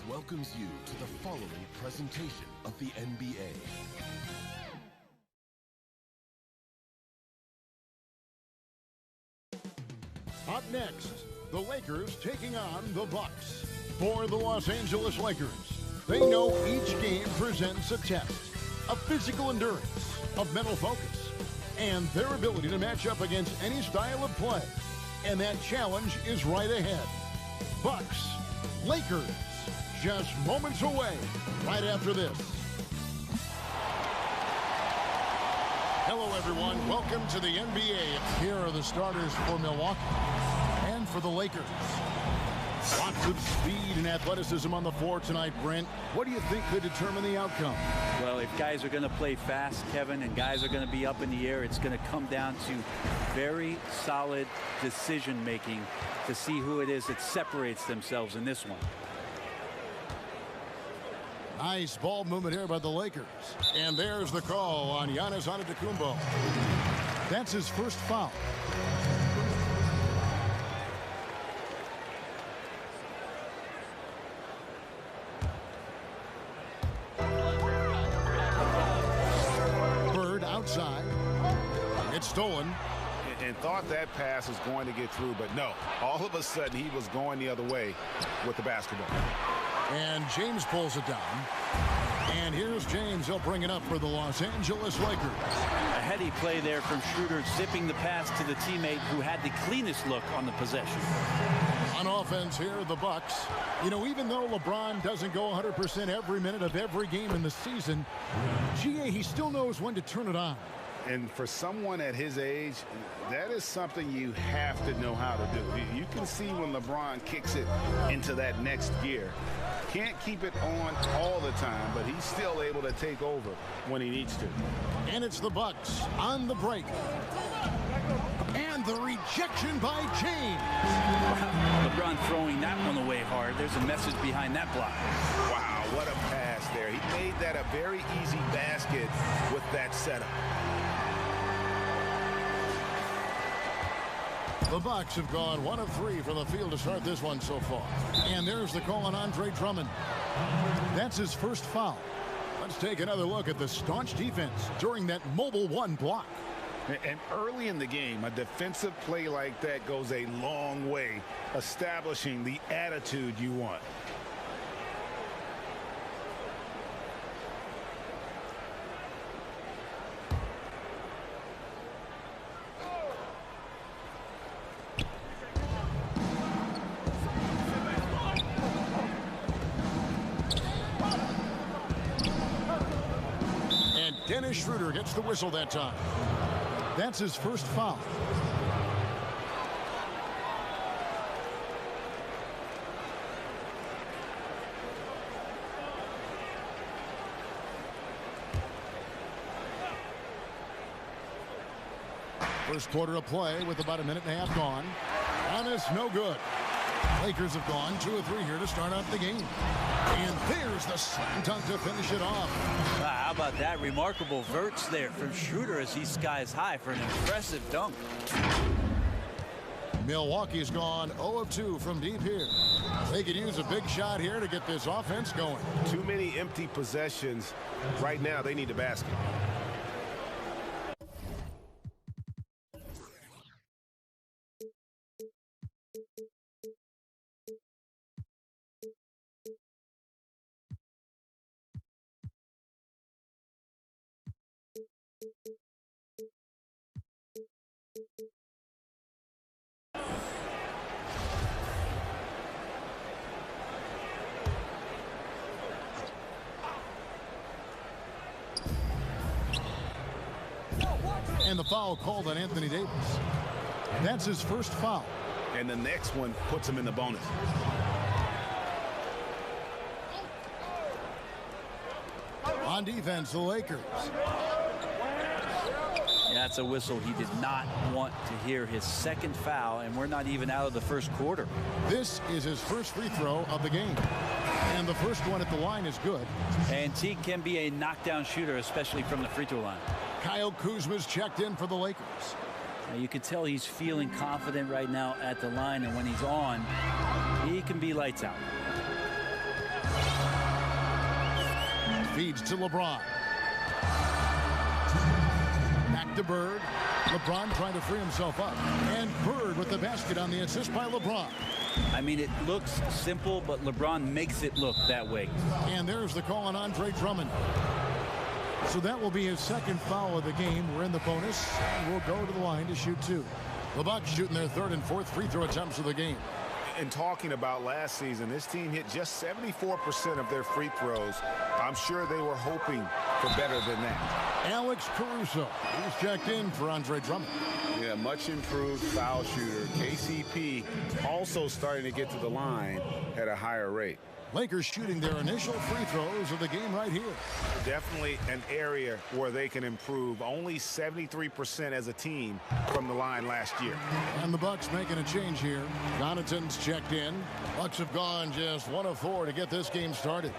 S12: welcomes you to the following presentation of the NBA.
S2: Up next, the Lakers taking on the Bucks. For the Los Angeles Lakers, they know each game presents a test of physical endurance, of mental focus, and their ability to match up against any style of play. And that challenge is right ahead. Bucks, Lakers, just moments away, right after this. Hello, everyone. Welcome to the NBA. Here are the starters for Milwaukee and for the Lakers. Lots of speed and athleticism on the floor tonight, Brent. What do you think could determine the outcome?
S13: Well, if guys are going to play fast, Kevin, and guys are going to be up in the air, it's going to come down to very solid decision-making to see who it is that separates themselves in this one.
S2: Nice ball movement here by the Lakers. And there's the call on Giannis Antetokounmpo. That's his first foul. Bird outside. It's stolen.
S4: And thought that pass was going to get through, but no. All of a sudden, he was going the other way with the basketball.
S2: And James pulls it down. And here's James. He'll bring it up for the Los Angeles Lakers.
S13: A heady play there from Schroeder, zipping the pass to the teammate who had the cleanest look on the possession.
S2: On offense here, the Bucks. You know, even though LeBron doesn't go 100% every minute of every game in the season, he still knows when to turn it on.
S4: And for someone at his age, that is something you have to know how to do. You can see when LeBron kicks it into that next gear. Can't keep it on all the time, but he's still able to take over when he needs to.
S2: And it's the Bucks on the break. And the rejection by James.
S13: LeBron throwing that one away hard. There's a message behind that block.
S4: Wow, what a pass there. He made that a very easy basket with that setup.
S2: The Bucks have gone 1 of 3 from the field to start this one so far. And there's the call on Andre Drummond. That's his first foul. Let's take another look at the staunch defense during that mobile 1 block.
S4: And early in the game, a defensive play like that goes a long way, establishing the attitude you want.
S2: Dennis Schroeder gets the whistle that time. That's his first foul. First quarter of play with about a minute and a half gone. Giannis, no good. Lakers have gone 2 of 3 here to start out the game. And there's the slam dunk to finish it off.
S13: How about that? Remarkable verts there from Schroeder as he skies high for an impressive dunk.
S2: Milwaukee's gone 0 of 2 from deep here. They could use a big shot here to get this offense going.
S4: Too many empty possessions. Right now, they need a basket.
S2: And the foul called on Anthony Deibys. That's his first foul.
S4: And the next one puts him in the bonus.
S2: On defense, the Lakers.
S13: That's a whistle he did not want to hear. His second foul, and we're not even out of the first quarter.
S2: This is his first free throw of the game. And the first one at the line is good.
S13: And Teague can be a knockdown shooter, especially from the free throw line.
S2: Kyle Kuzma's checked in for the Lakers.
S13: Now you can tell he's feeling confident right now at the line, and when he's on, he can be lights out.
S2: Feeds to LeBron. Back to Bird. LeBron trying to free himself up. And Bird with the basket on the assist by LeBron.
S13: I mean, it looks simple, but LeBron makes it look that way.
S2: And there's the call on Andre Drummond. So that will be his second foul of the game. We're in the bonus, and we'll go to the line to shoot 2. The Bucks shooting their 3rd and 4th free throw attempts of the game.
S6: And talking about last season, this team hit just 74% of their free throws. I'm sure they were hoping for better than that.
S2: Alex Caruso, he's checked in for Andre Drummond.
S4: Yeah, much improved foul shooter. KCP also starting to get to the line at a higher rate.
S2: Lakers shooting their initial free throws of the game right here.
S6: Definitely an area where they can improve. Only 73% as a team from the line last year.
S2: And the Bucks making a change here. Connaughton's checked in. Bucks have gone just 1 of 4 to get this game started.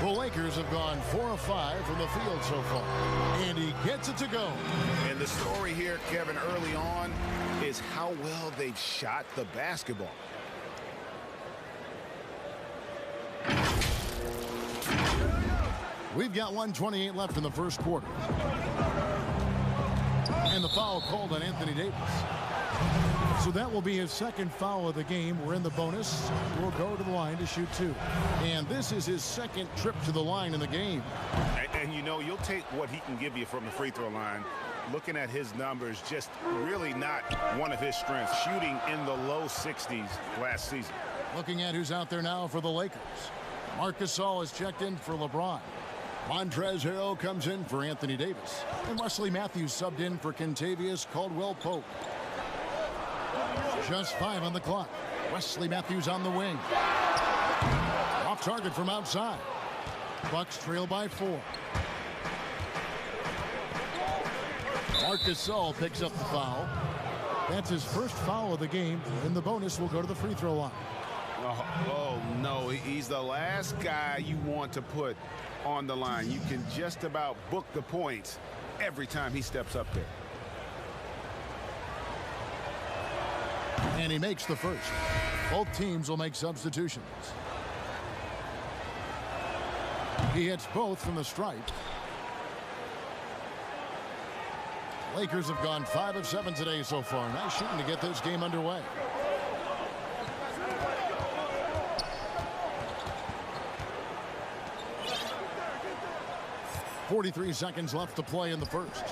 S2: The Lakers have gone 4 of 5 from the field so far. And he gets it to go.
S6: And the story here, Kevin, early on is how well they've shot the basketball.
S2: We've got 1:28 left in the first quarter. And the foul called on Anthony Deibys. So that will be his second foul of the game. We're in the bonus. We'll go to the line to shoot 2. And this is his second trip to the line in the game.
S6: And you know, you'll take what he can give you from the free throw line. Looking at his numbers, just really not one of his strengths. Shooting in the low 60s last season.
S2: Looking at who's out there now for the Lakers. Marc Gasol is checked in for LeBron. Montrezl Harrell comes in for Anthony Davis. And Wesley Matthews subbed in for Kentavious Caldwell-Pope. Just 5 on the clock. Wesley Matthews on the wing. Off target from outside. Bucks trail by 4. Marc Gasol picks up the foul. That's his first foul of the game. In the bonus, we'll go to the free throw line.
S6: Oh, no, he's the last guy you want to put on the line. You can just about book the points every time he steps up there.
S2: And he makes the first. Both teams will make substitutions. He hits both from the stripe. Lakers have gone 5 of 7 today so far. Nice shooting to get this game underway. .43 seconds left to play in the first.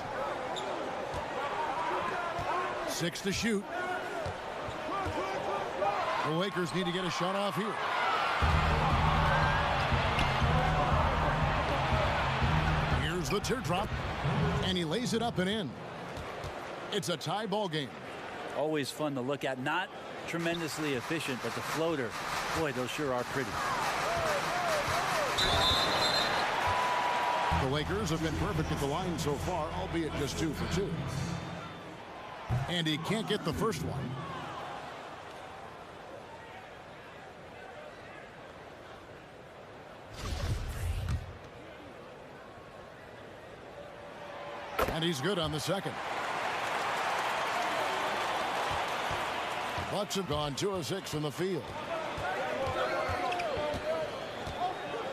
S2: 6 to shoot. The Lakers need to get a shot off here. Here's the teardrop. And he lays it up and in. It's a tie ball game.
S13: Always fun to look at. Not tremendously efficient, but the floater, boy, those sure are pretty.
S2: The Lakers have been perfect at the line so far, albeit just 2 for 2. And he can't get the first one. And he's good on the second. Bucks have gone 2 of 6 from the field.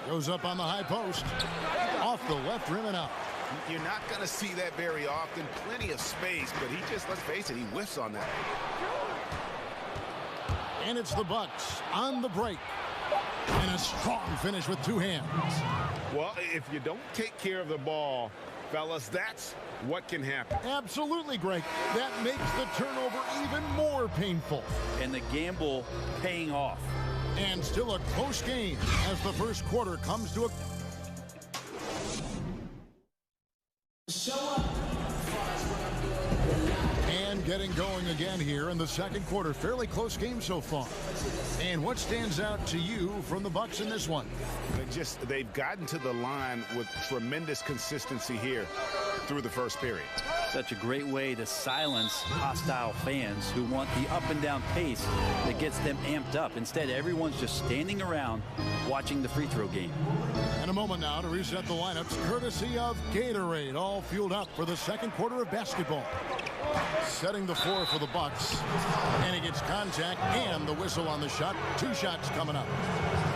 S2: Goes up on the high post. Off the left rim and out.
S6: You're not going to see that very often. Plenty of space, but he just, let's face it, he whiffs on that.
S2: And it's the Bucks on the break. And a strong finish with 2 hands.
S6: Well, if you don't take care of the ball, fellas, that's what can happen.
S2: Absolutely, Greg. That makes the turnover even more painful.
S13: And the gamble paying off.
S2: And still a close game as the first quarter comes to a... And getting going again here in the second quarter. Fairly close game so far. And what stands out to you from the Bucks in this one?
S6: They've gotten to the line with tremendous consistency here through the first period.
S13: Such a great way to silence hostile fans who want the up and down pace that gets them amped up. Instead, everyone's just standing around watching the free throw game.
S2: And a moment now to reset the lineups, courtesy of Gatorade, all fueled up for the second quarter of basketball. Setting the floor for the Bucks, and he gets contact and the whistle on the shot. 2 shots coming up.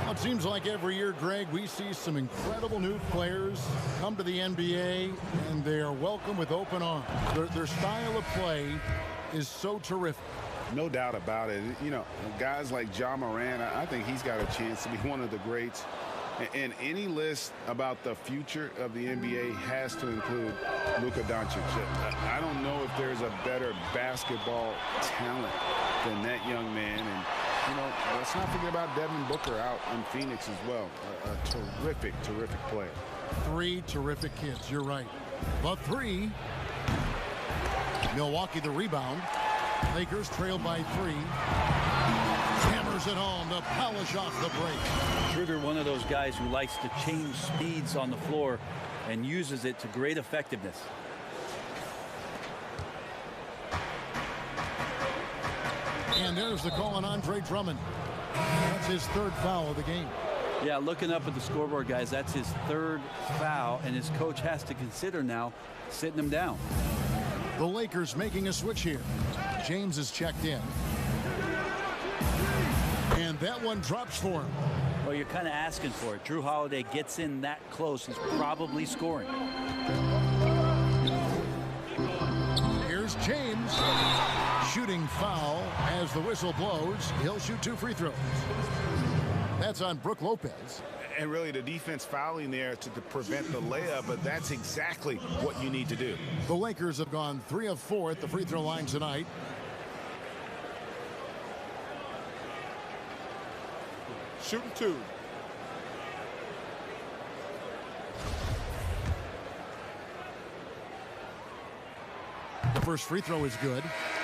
S2: Well, it seems like every year, Greg, we see some incredible new players come to the NBA, and they are welcome with open arms. Their style of play is so terrific.
S4: No doubt about it. You know, guys like Ja Morant, I think he's got a chance to be one of the greats. And any list about the future of the NBA has to include Luka Doncic. I don't know if there's a better basketball talent than that young man. And, you know, let's not forget about Devin Booker out in Phoenix as well. A terrific, terrific player. 3
S2: terrific kids. You're right. The 3. Milwaukee the rebound. Lakers trailed by 3. Hammers it home to polish off the break.
S13: Schroeder, one of those guys who likes to change speeds on the floor and uses it to great effectiveness.
S2: And there's the call on Andre Drummond. That's his 3rd foul of the game.
S13: Yeah, looking up at the scoreboard, guys, that's his 3rd foul, and his coach has to consider now sitting him down.
S2: The Lakers making a switch here. James is checked in. And that one drops for him.
S13: Well, you're kind of asking for it. Drew Holiday gets in that close. He's probably scoring.
S2: Here's James. Shooting foul as the whistle blows. He'll shoot 2 free throws. That's on Brook Lopez.
S4: And really the defense fouling there to prevent the layup, but that's exactly what you need to do.
S2: The Lakers have gone 3 of 4 at the free throw line tonight.
S5: Shooting 2.
S2: The first free throw is good.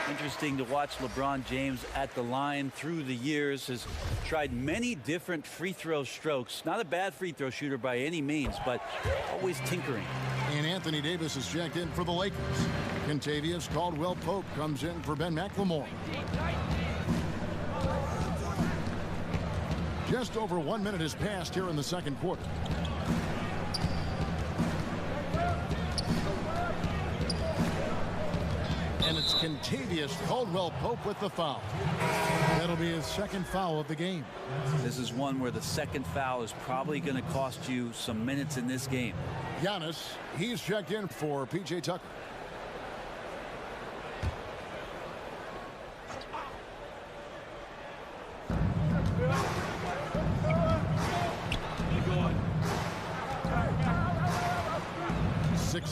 S13: Interesting to watch LeBron James at the line through the years. Has tried many different free throw strokes. Not a bad free throw shooter by any means, but always tinkering.
S2: And Anthony Davis is checked in for the Lakers. Kentavious Caldwell-Pope comes in for Ben McLemore. Just over 1 minute has passed here in the second quarter. And it's Kentavious Caldwell-Pope with the foul. That'll be his 2nd foul of the game.
S13: This is one where the 2nd foul is probably going to cost you some minutes in this game.
S2: Giannis, he's checked in for P.J. Tucker.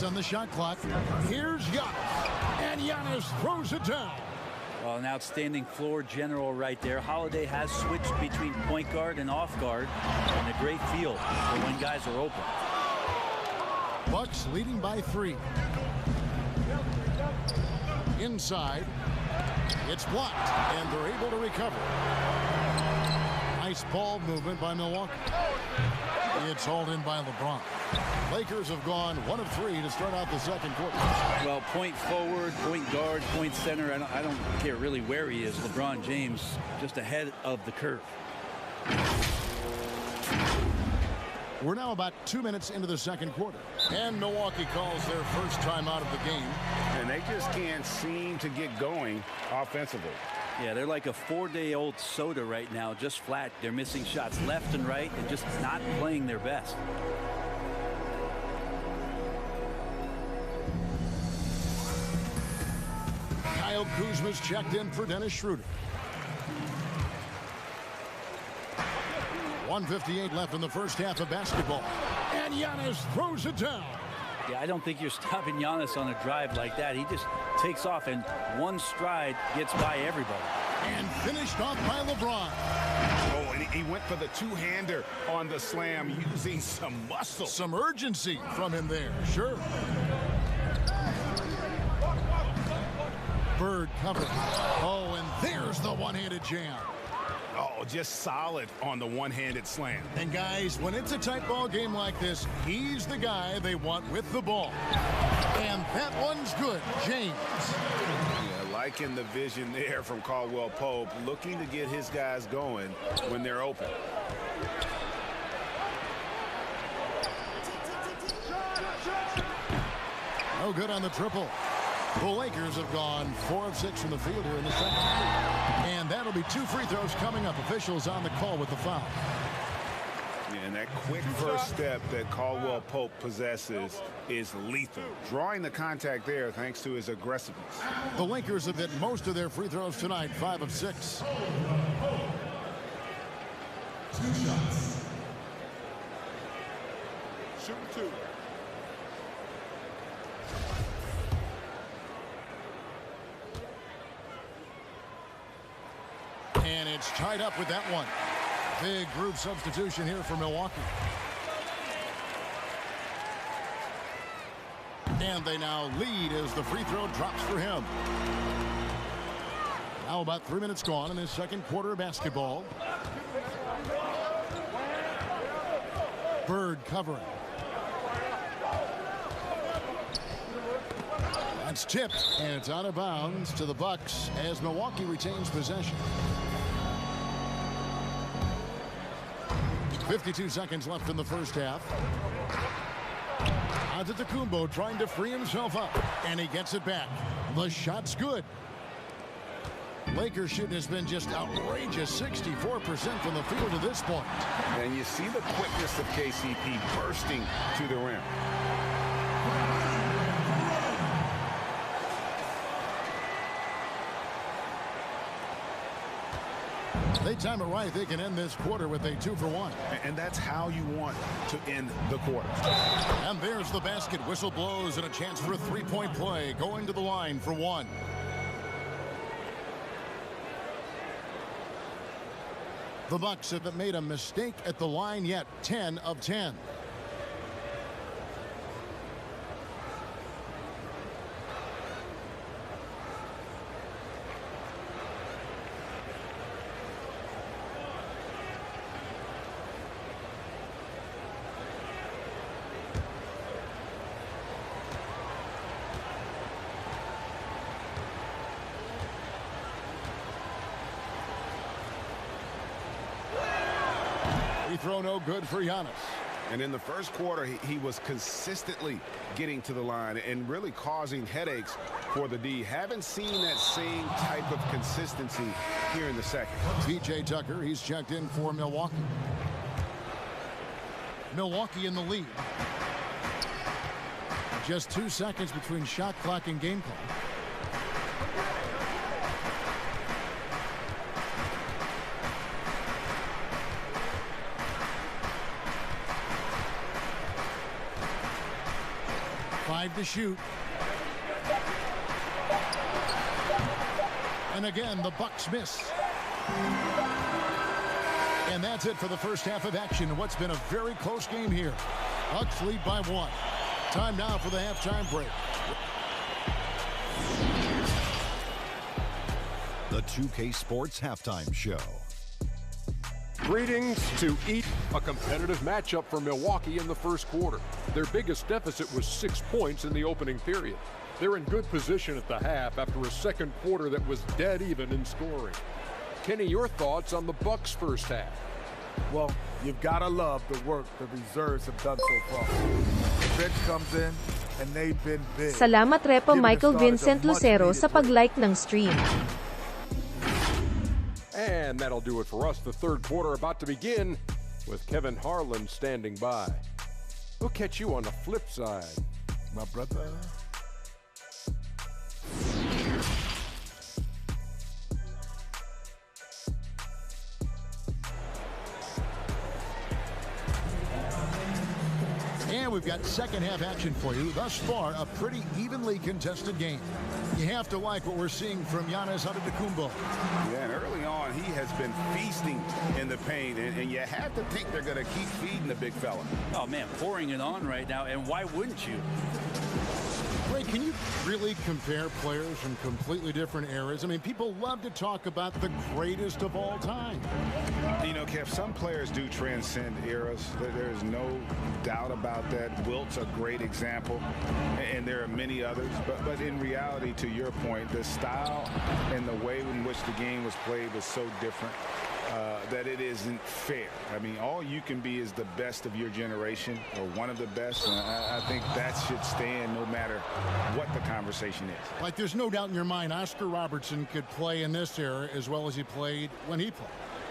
S2: On the shot clock. Here's Giannis, and Giannis throws it down.
S13: Well, an outstanding floor general right there. Holiday has switched between point guard and off guard, and a great feel for when guys are open.
S2: Bucks leading by 3. Inside, it's blocked, and they're able to recover. Nice ball movement by Milwaukee. It's hauled in by LeBron. Lakers have gone 1 of 3 to start out the second quarter.
S13: Well, point forward, point guard, point center. I don't care really where he is. LeBron James just ahead of the curve.
S2: We're now about 2 minutes into the second quarter. And Milwaukee calls their first time out of the game.
S4: And they just can't seem to get going offensively.
S13: Yeah, they're like a 4-day-old soda right now, just flat. They're missing shots left and right and just not playing their best.
S2: Kyle Kuzma's checked in for Dennis Schroeder. 1:58 left in the first half of basketball. And Giannis throws it down.
S13: Yeah, I don't think you're stopping Giannis on a drive like that. He just takes off and one stride gets by everybody.
S2: And finished off by LeBron.
S4: Oh, and he went for the two-hander on the slam using some muscle.
S2: Some urgency from him there, sure. Bird covered. Oh, and there's the one-handed jam.
S4: Oh, just solid on the one-handed slam.
S2: And guys, when it's a tight ball game like this, he's the guy they want with the ball. And that one's good, James.
S4: Yeah, liking the vision there from Caldwell-Pope, looking to get his guys going when they're open.
S2: No good on the triple. The Lakers have gone 4 of 6 from the field here in the second. And that'll be 2 free throws coming up. Officials on the call with the foul.
S4: Yeah, and that quick first step that Caldwell Pope possesses is lethal. Drawing the contact there thanks to his aggressiveness.
S2: The Lakers have hit most of their free throws tonight, 5 of 6.
S5: 2 shots. Shooting 2.
S2: And it's tied up with that one. Big group substitution here for Milwaukee. And they now lead as the free throw drops for him. Now about 3 minutes gone in this second quarter of basketball. Bird covering. That's tipped, and it's out of bounds to the Bucks as Milwaukee retains possession. 52 seconds left in the first half. Antetokounmpo trying to free himself up, and he gets it back. The shot's good. Lakers shooting has been just outrageous, 64% from the field to this point.
S4: And you see the quickness of KCP bursting to the rim.
S2: They time it right. They can end this quarter with a 2-for-1.
S4: And that's how you want to end the quarter.
S2: And there's the basket. Whistle blows and a chance for a three-point play. Going to the line for 1. The Bucks haven't made a mistake at the line yet. 10 of 10. Throw no good for Giannis.
S4: And in the first quarter, he was consistently getting to the line and really causing headaches for the D. Haven't seen that same type of consistency here in the second.
S2: PJ Tucker, he's checked in for Milwaukee. Milwaukee in the lead. Just 2 seconds between shot clock and game clock. To shoot. And again, the Bucks miss. And that's it for the first half of action in what's been a very close game here. Bucks lead by 1. Time now for the halftime break.
S8: The 2K Sports Halftime Show.
S9: Greetings to eat a competitive matchup for Milwaukee in the first quarter. Their biggest deficit was 6 points in the opening period. They're in good position at the half after a second quarter that was dead even in scoring. Kenny, your thoughts on the Bucks' first half?
S14: Well, you've got to love the work the reserves have done so far. The bench comes in and they've been big.
S7: Salamat Repo Michael Vincent Lucero sa pag-like ng stream.
S9: And that'll do it for us. The third quarter about to begin with Kevin Harlan standing by. We'll catch you on the flip side,
S14: my brother.
S2: And we've got second half action for you. Thus far, a pretty evenly contested game. You have to like what we're seeing from Giannis Antetokounmpo.
S4: Yeah, and early on, he has been feasting in the paint, and you have to think they're going to keep feeding the big fella.
S13: Oh, man, pouring it on right now, and why wouldn't you?
S2: Ray, can you really compare players from completely different eras? I mean, people love to talk about the greatest of all time.
S4: You know, Kev, some players do transcend eras. There is no doubt about that. Wilt's a great example, and there are many others. But in reality, to your point, the style and the way in which the game was played was so different that it isn't fair. I mean, all you can be is the best of your generation, or one of the best, and I think that should stand no matter what the conversation is.
S2: Like, there's no doubt in your mind Oscar Robertson could play in this era as well as he played when he played.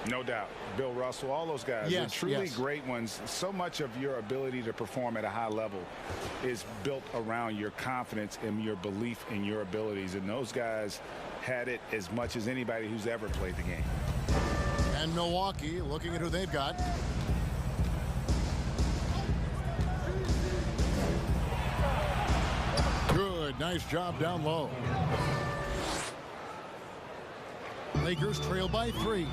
S4: No doubt. Bill Russell, all those guys,
S2: yes,
S4: they're truly great ones. So much of your ability to perform at a high level is built around your confidence and your belief in your abilities, and those guys had it as much as anybody who's ever played the game.
S2: And Milwaukee looking at who they've got. Good, nice job down low. Lakers trail by 3.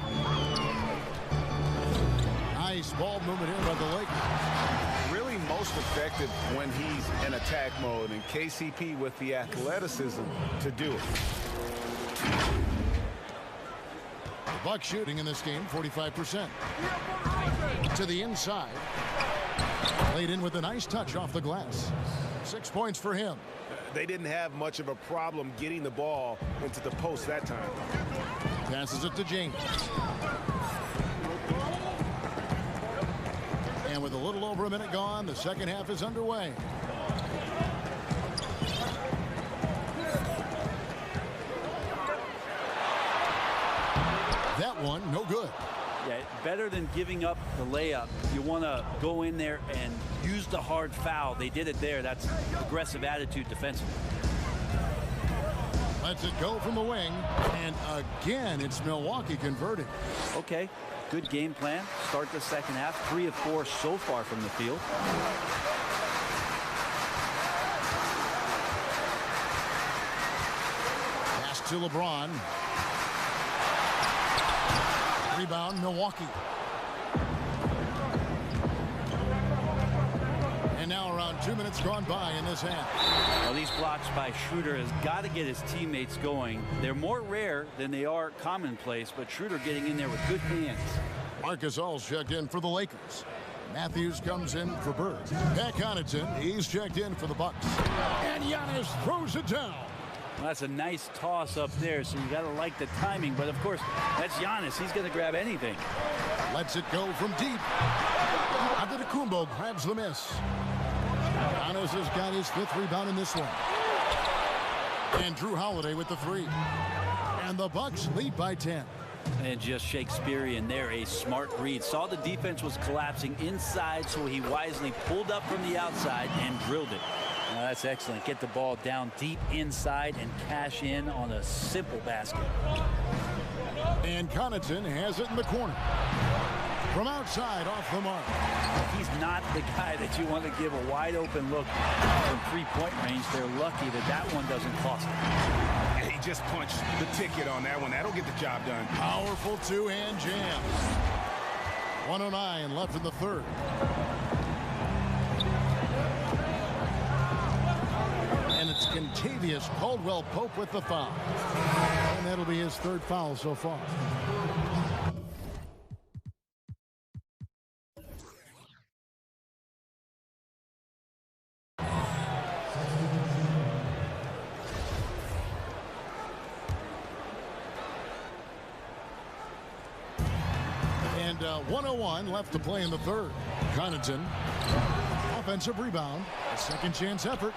S2: Nice ball movement here by the Lakers.
S6: Really most effective when he's in attack mode, and KCP with the athleticism to do it.
S2: Buck shooting in this game, 45%. To the inside. Laid in with a nice touch off the glass. 6 points for him.
S6: They didn't have much of a problem getting the ball into the post that time.
S2: Passes it to James. And with a little over a minute gone, the second half is underway. That one, no good.
S13: Yeah, better than giving up the layup. You want to go in there and use the hard foul. They did it there. That's aggressive attitude defensively.
S2: Lets it go from the wing. And again, it's Milwaukee converting.
S13: Okay, good game plan. Start the second half. 3 of 4 so far from the field.
S2: Pass to LeBron. Rebound, Milwaukee. And now around 2 minutes gone by in this half.
S13: Well, these blocks by Schroeder has got to get his teammates going. They're more rare than they are commonplace, but Schroeder getting in there with good hands.
S2: Marcus All's checked in for the Lakers. Matthews comes in for Bird. Pat Connaughton, he's checked in for the Bucks. And Giannis throws it down.
S13: Well, that's a nice toss up there, so you got to like the timing. But, of course, that's Giannis. He's going to grab anything.
S2: Lets it go from deep. Antetokounmpo grabs the miss. Giannis has got his 5th rebound in this one. And Drew Holiday with the 3. And the Bucks lead by 10.
S13: And just Shakespearean there, a smart read. Saw the defense was collapsing inside, so he wisely pulled up from the outside and drilled it. Now that's excellent. Get the ball down deep inside and cash in on a simple basket.
S2: And Connaughton has it in the corner. From outside, off the mark.
S13: He's not the guy that you want to give a wide open look from 3-point range. They're lucky that that one doesn't cost them.
S6: He just punched the ticket on that one. That'll get the job done.
S2: Powerful two-hand jam. 1:09 left in the third. And it's Kentavious Caldwell-Pope with the foul. And that'll be his 3rd foul so far. And 1:01 left to play in the third. Connaughton, offensive rebound, a second chance effort.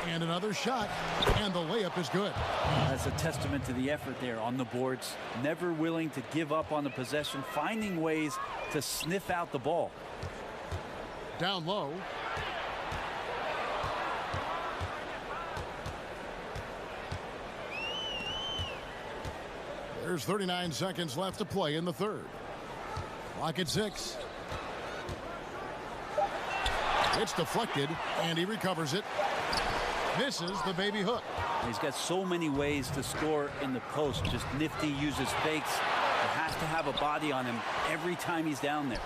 S2: And another shot, and the layup is good.
S13: That's a testament to the effort there on the boards. Never willing to give up on the possession, finding ways to sniff out the ball.
S2: Down low. There's 39 seconds left to play in the third. Clock at 6. It's deflected, and he recovers it. Misses the baby hook.
S13: He's got so many ways to score in the post. Just nifty, uses fakes. He has to have a body on him every time he's down there.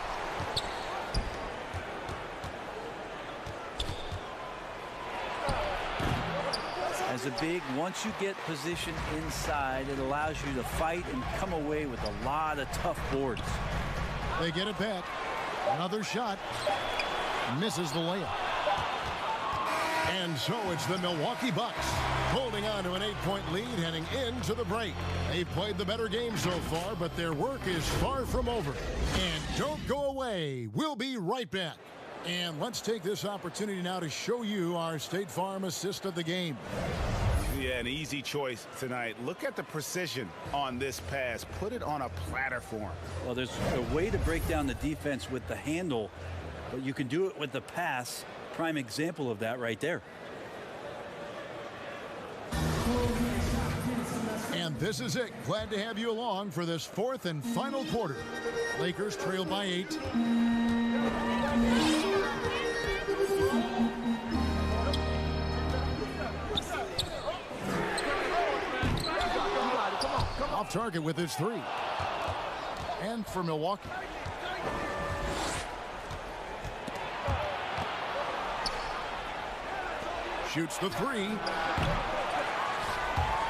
S13: As a big, once you get position inside, it allows you to fight and come away with a lot of tough boards.
S2: They get it back. Another shot. Misses the layup. And so it's the Milwaukee Bucks holding on to an 8-point lead heading into the break. They've played the better game so far, but their work is far from over. And don't go away. We'll be right back. And let's take this opportunity now to show you our State Farm assist of the game.
S4: Yeah, an easy choice tonight. Look at the precision on this pass. Put it on a platter form.
S13: Well, there's a way to break down the defense with the handle, but you can do it with the pass. Prime example of that right there.
S2: And this is it. Glad to have you along for this fourth and final quarter. Lakers trail by 8. Off target with his 3. And for Milwaukee. Shoots the 3.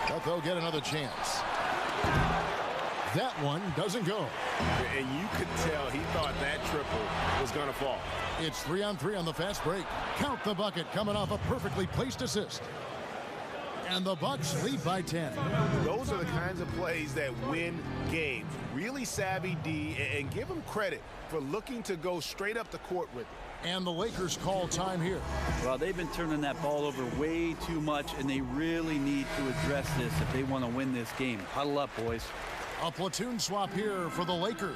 S2: But they'll get another chance. That one doesn't go.
S6: And you could tell he thought that triple was going to fall.
S2: It's 3-on-3 on the fast break. Count the bucket coming off a perfectly placed assist. And the Bucks lead by 10.
S4: Those are the kinds of plays that win games. Really savvy D, and give them credit for looking to go straight up the court with it.
S2: And the Lakers call time here.
S13: Well, they've been turning that ball over way too much, and they really need to address this if they want to win this game. Huddle up, boys.
S2: A platoon swap here for the Lakers.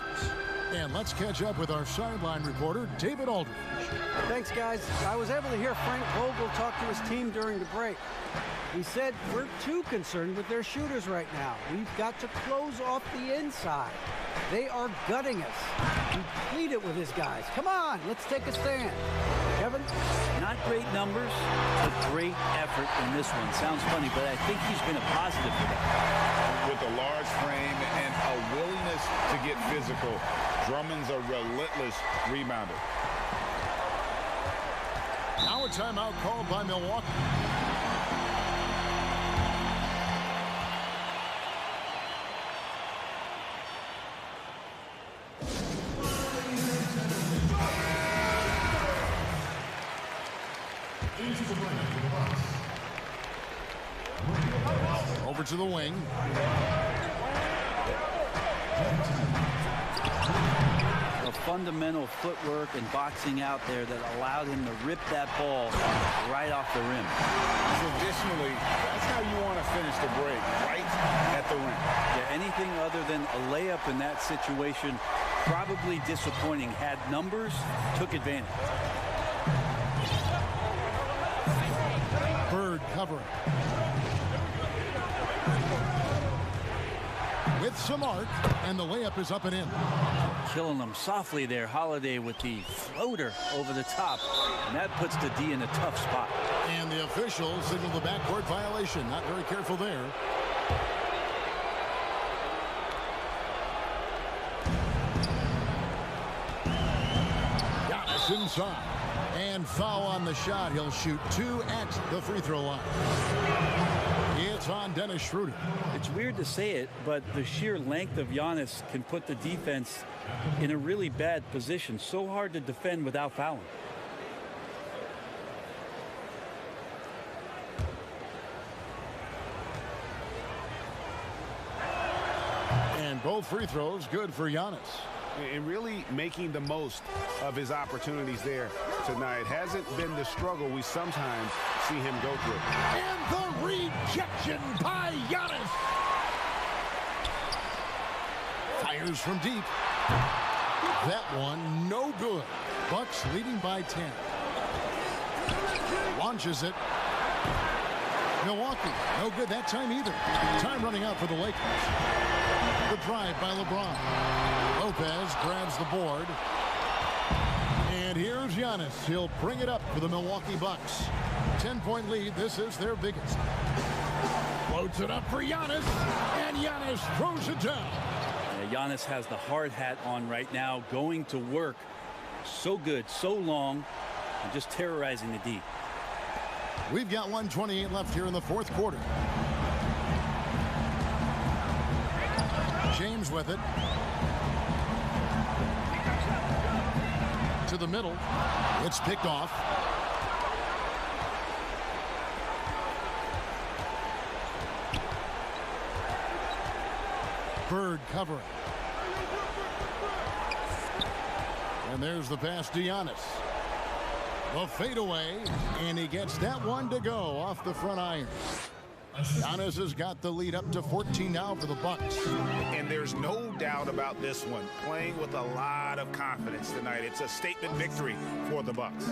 S2: And let's catch up with our sideline reporter, David Aldridge.
S11: Thanks, guys. I was able to hear Frank Vogel talk to his team during the break. He said, we're too concerned with their shooters right now. We've got to close off the inside. They are gutting us. He pleaded with his guys. Come on, let's take a stand. Kevin?
S13: Not great numbers, but great effort in this one. Sounds funny, but I think he's been a positive for that.
S4: With a large frame and a willingness to get physical, Drummond's a relentless rebounder.
S2: Now a timeout called by Milwaukee. Over to the wing.
S13: A fundamental footwork and boxing out there that allowed him to rip that ball right off the rim.
S4: Traditionally, that's how you want to finish the break, right at the rim.
S13: Yeah, anything other than a layup in that situation, probably disappointing. Had numbers, took advantage.
S2: Bird covering. With some arc, and the layup is up and in.
S13: Killing them softly there. Holiday with the floater over the top. And that puts the D in a tough spot.
S2: And the officials signal the backcourt violation. Not very careful there. Gilas inside. And foul on the shot. He'll shoot 2 at the free throw line. It's on Dennis Schroeder.
S13: It's weird to say it, but the sheer length of Giannis can put the defense in a really bad position. So hard to defend without fouling.
S2: And both free throws good for Giannis.
S4: And really making the most of his opportunities there tonight. Hasn't been the struggle we sometimes see him go through.
S2: And the rejection by Giannis. Fires from deep. That one no good. Bucks leading by 10. Launches it. Milwaukee, no good that time either. Time running out for the Lakers. The drive by LeBron. Lopez grabs the board. And here's Giannis. He'll bring it up for the Milwaukee Bucks. 10-point lead. This is their biggest. Floats it up for Giannis. And Giannis throws it down.
S13: Giannis has the hard hat on right now, going to work. So good, so long, and just terrorizing the D.
S2: We've got 1:28 left here in the fourth quarter. James with it. To the middle. It's picked off. Bird covering. And there's the pass to Giannis. The fadeaway, and he gets that one to go off the front iron. Giannis has got the lead up to 14 now for the Bucks.
S6: And there's no doubt about this one. Playing with a lot of confidence tonight. It's a statement victory for the Bucks.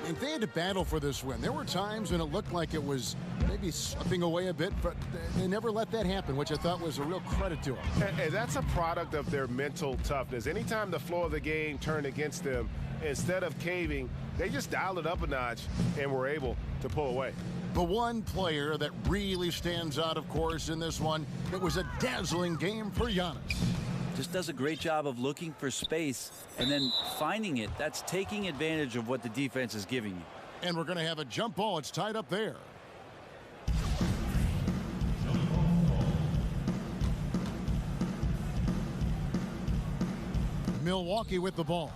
S2: And they had to battle for this win. There were times when it looked like it was maybe slipping away a bit, but they never let that happen, which I thought was a real credit to them.
S6: And that's a product of their mental toughness. Anytime the flow of the game turned against them, instead of caving, they just dialed it up a notch and were able to pull away.
S2: The one player that really stands out, of course, in this one, it was a dazzling game for Giannis.
S13: Just does a great job of looking for space and then finding it. That's taking advantage of what the defense is giving you.
S2: And we're going to have a jump ball. It's tied up there. Milwaukee with the ball.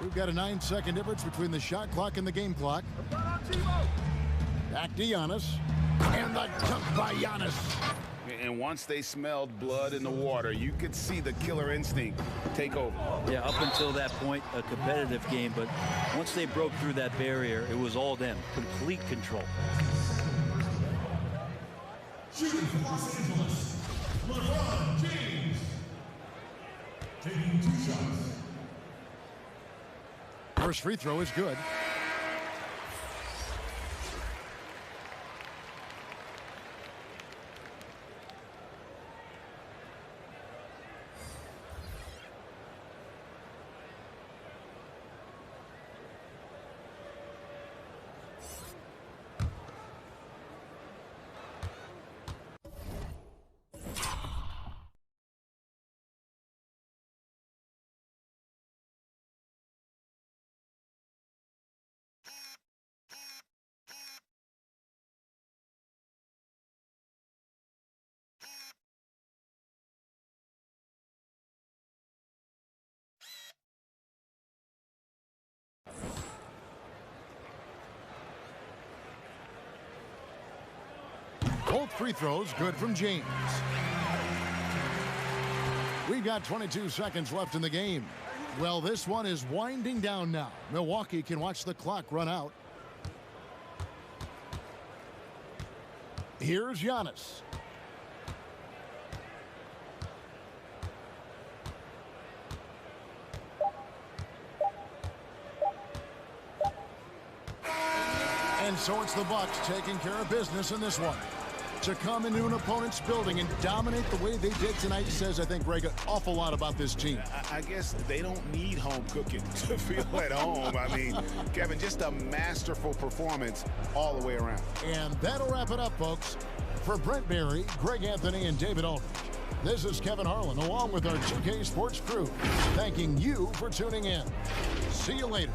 S2: We've got a 9-second difference between the shot clock and the game clock. Back to Giannis. And the dunk by Giannis.
S6: And once they smelled blood in the water, you could see the killer instinct take over.
S13: Yeah, up until that point, a competitive game. But once they broke through that barrier, it was all them. Complete control.
S15: Shooting for Los Angeles, LeBron James. Taking 2 shots.
S2: First free throw is good. Both free throws good from James. We've got 22 seconds left in the game. Well, this one is winding down now. Milwaukee can watch the clock run out. Here's Giannis. And so it's the Bucks taking care of business in this one. To come into an opponent's building and dominate the way they did tonight says, I think, Greg, an awful lot about this team.
S6: I guess they don't need home cooking to feel at home. I mean, Kevin, just a masterful performance all the way around.
S2: And that'll wrap it up, folks. For Brent Barry, Greg Anthony, and David Aldridge, this is Kevin Harlan, along with our 2K Sports crew, thanking you for tuning in. See you later.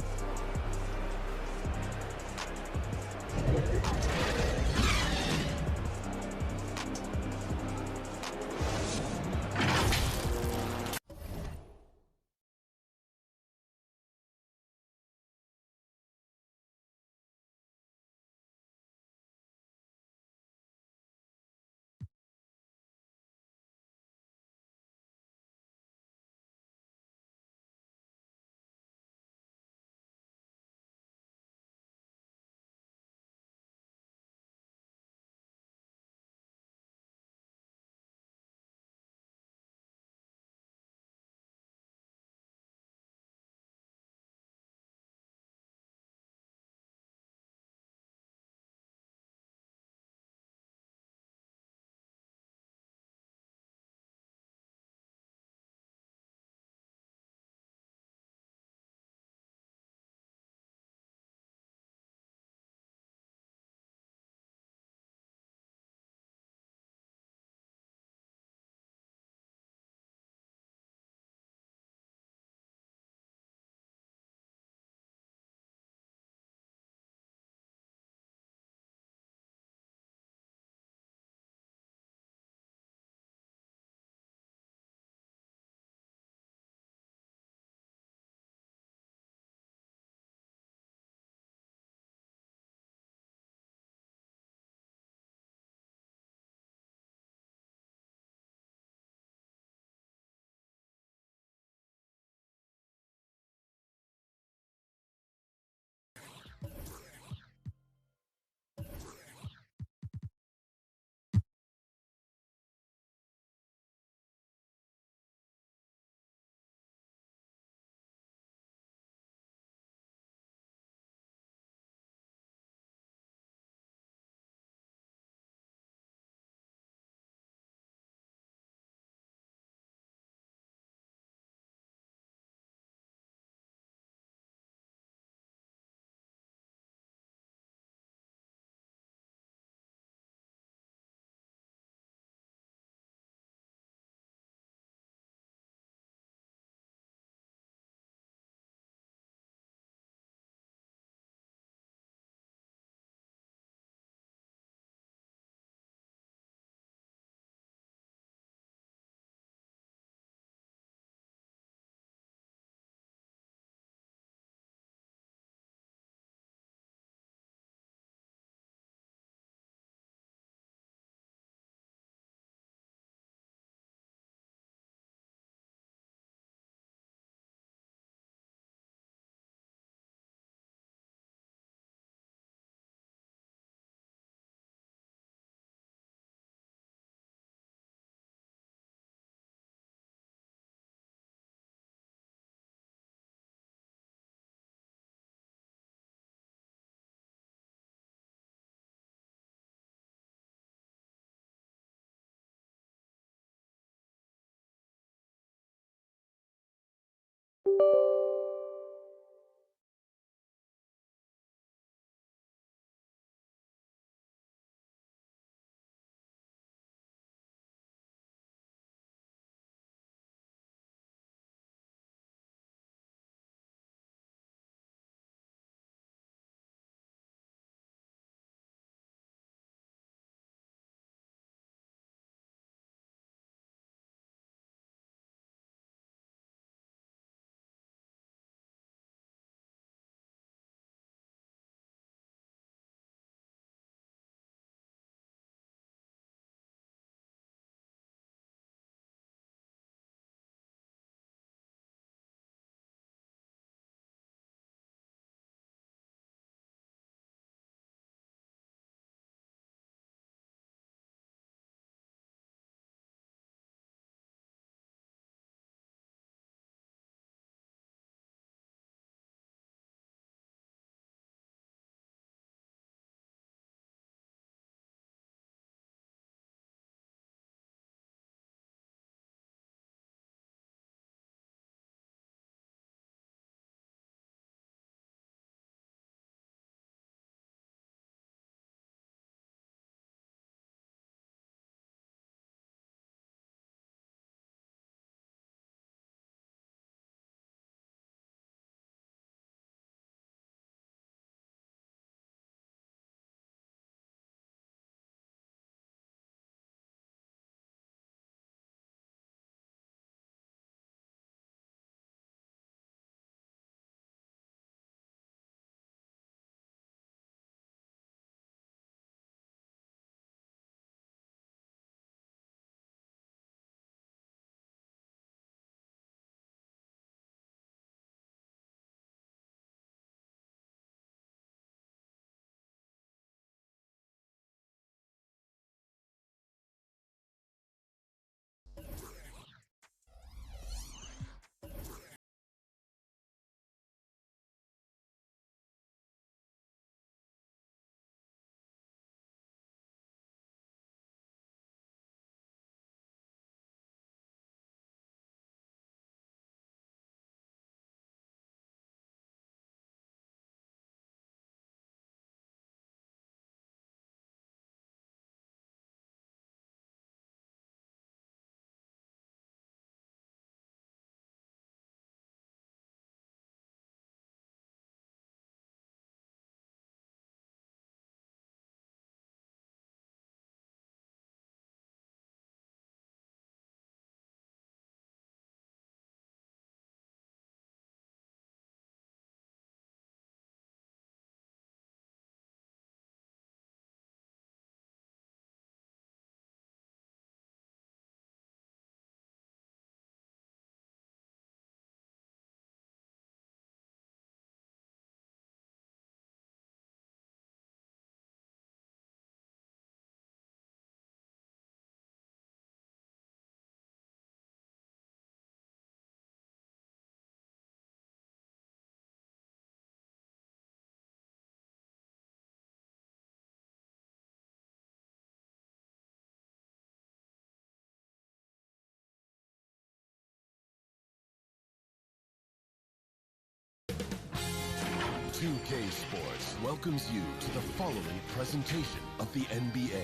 S12: 2K Sports welcomes you to the following presentation of the NBA.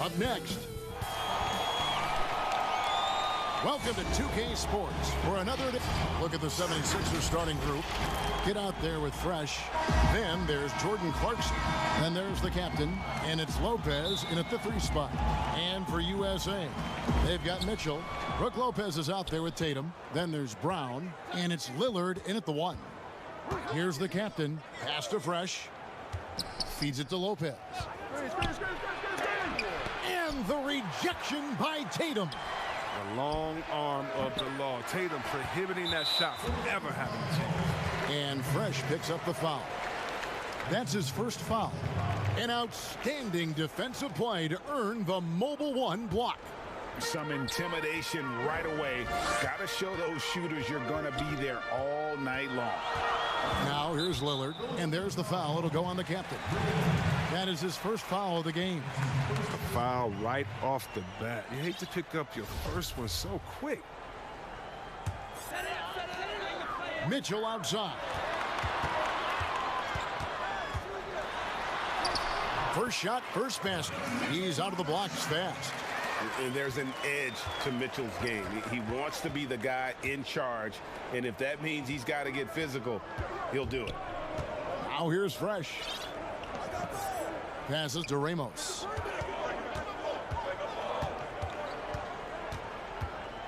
S2: Up next, welcome to 2K Sports for another day. Look at the 76ers starting group. Get out there with Fresh. Then there's Jordan Clarkson. Then there's the captain, and it's Lopez in at the 3 spot. And for USA, they've got Mitchell. Brook Lopez is out there with Tatum. Then there's Brown, and it's Lillard in at the 1. Here's the captain. Pass to Fresh. Feeds it to Lopez. And the rejection by Tatum.
S4: The long arm of the law. Tatum prohibiting that shot from ever having a chance.
S2: And Fresh picks up the foul. That's his first foul. An outstanding defensive play to earn the mobile 1 block.
S6: Some intimidation right away. Got to show those shooters you're going to be there all night long.
S2: Now here's Lillard, and there's the foul. It'll go on the captain. That is his first foul of the game.
S4: A foul right off the bat. You hate to pick up your first one so quick.
S2: Mitchell outside. First shot, first basket. He's out of the blocks fast.
S6: And there's an edge to Mitchell's game. He wants to be the guy in charge, and if that means he's got to get physical, he'll do it.
S2: Now here's Fresh. Passes to Ramos.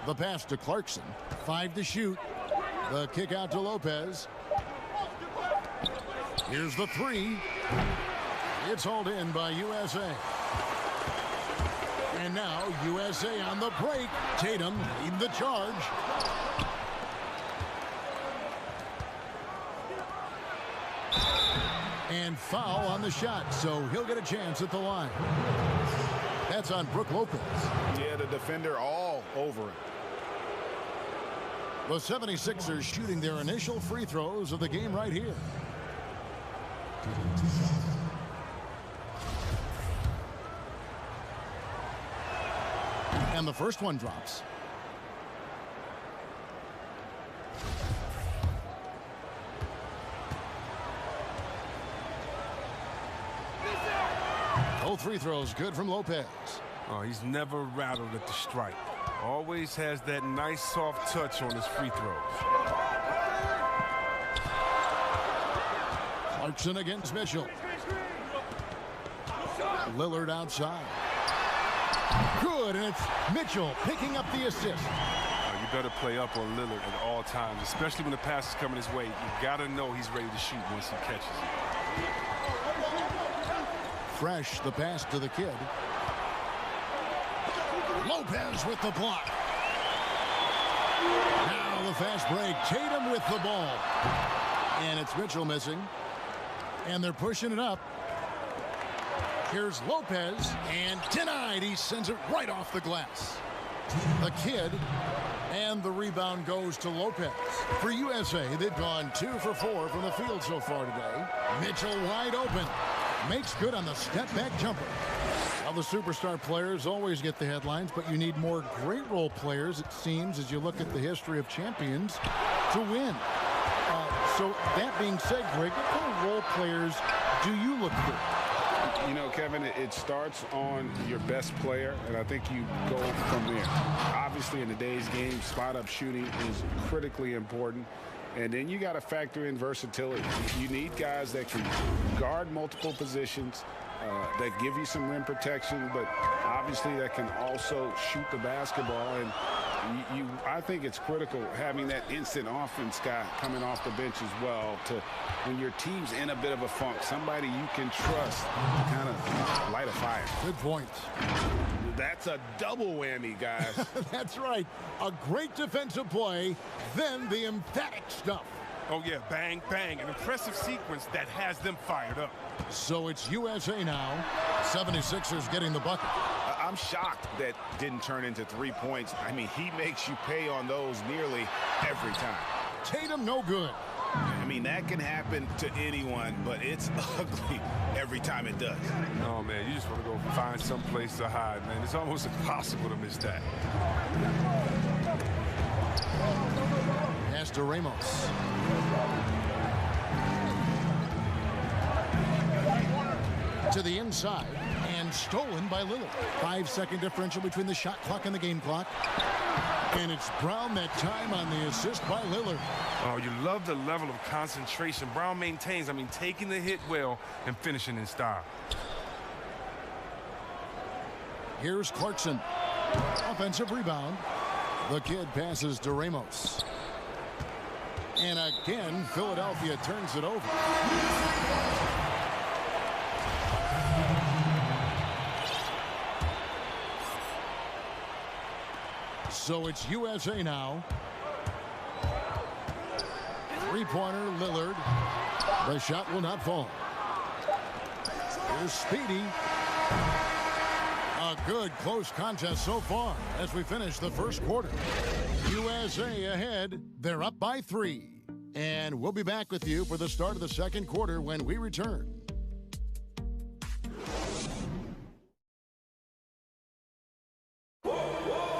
S2: The pass to Clarkson. 5 to shoot. The kick out to Lopez. Here's the 3. It's hauled in by USA. And now USA on the break. Tatum leading the charge. And foul on the shot, so he'll get a chance at the line. That's on Brook Lopez.
S6: Yeah, the defender all over it.
S2: The 76ers shooting their initial free throws of the game right here. And the first one drops. Both free throws good from Lopez.
S4: Oh, he's never rattled at the stripe. Always has that nice soft touch on his free throws.
S2: Clarkson against Mitchell. Lillard outside. Good, and it's Mitchell picking up the assist.
S4: You better play up on Lillard at all times, especially when the pass is coming his way. You got to know he's ready to shoot once he catches it.
S2: Fresh, the pass to the kid. Lopez with the block. Now the fast break. Tatum with the ball. And it's Mitchell missing. And they're pushing it up. Here's Lopez, and denied. He sends it right off the glass. The kid, and the rebound goes to Lopez. For USA, they've gone 2 for 4 from the field so far today. Mitchell wide open. Makes good on the step-back jumper. Well, the superstar players always get the headlines, but you need more great role players, it seems, as you look at the history of champions, to win. So that being said, Greg, what kind of role players do you look for?
S4: You know, Kevin, it starts on your best player, and I think you go from there. Obviously, in today's game, spot-up shooting is critically important. And then you got to factor in versatility. You need guys that can guard multiple positions, that give you some rim protection, but obviously that can also shoot the basketball. And I think it's critical having that instant offense guy coming off the bench as well, to when your team's in a bit of a funk, somebody you can trust to kind of light a fire.
S2: Good point.
S6: That's a double whammy, guys.
S2: That's right. A great defensive play, then the emphatic stuff.
S4: Oh, yeah, bang, bang. An impressive sequence that has them fired up.
S2: So it's USA now. 76ers getting the bucket.
S6: I'm shocked that didn't turn into 3 points. I mean, he makes you pay on those nearly every time.
S2: Tatum no good.
S6: I mean, that can happen to anyone, but it's ugly every time it does.
S16: No, man, you just want to go find some place to hide, man. It's almost impossible to miss that.
S2: Pass to Ramos. To the inside, and stolen by Lillard. 5-second differential between the shot clock and the game clock. And it's Brown that time on the assist by Lillard.
S16: Oh, you love the level of concentration Brown maintains. I mean, taking the hit well and finishing in style.
S2: Here's Clarkson. Offensive rebound. The kid passes to Ramos. And again, Philadelphia turns it over. So it's USA now. Three-pointer, Lillard. The shot will not fall. Here's Speedy. A good close contest so far as we finish the first quarter. USA ahead. They're up by 3. And we'll be back with you for the start of the second quarter when we return.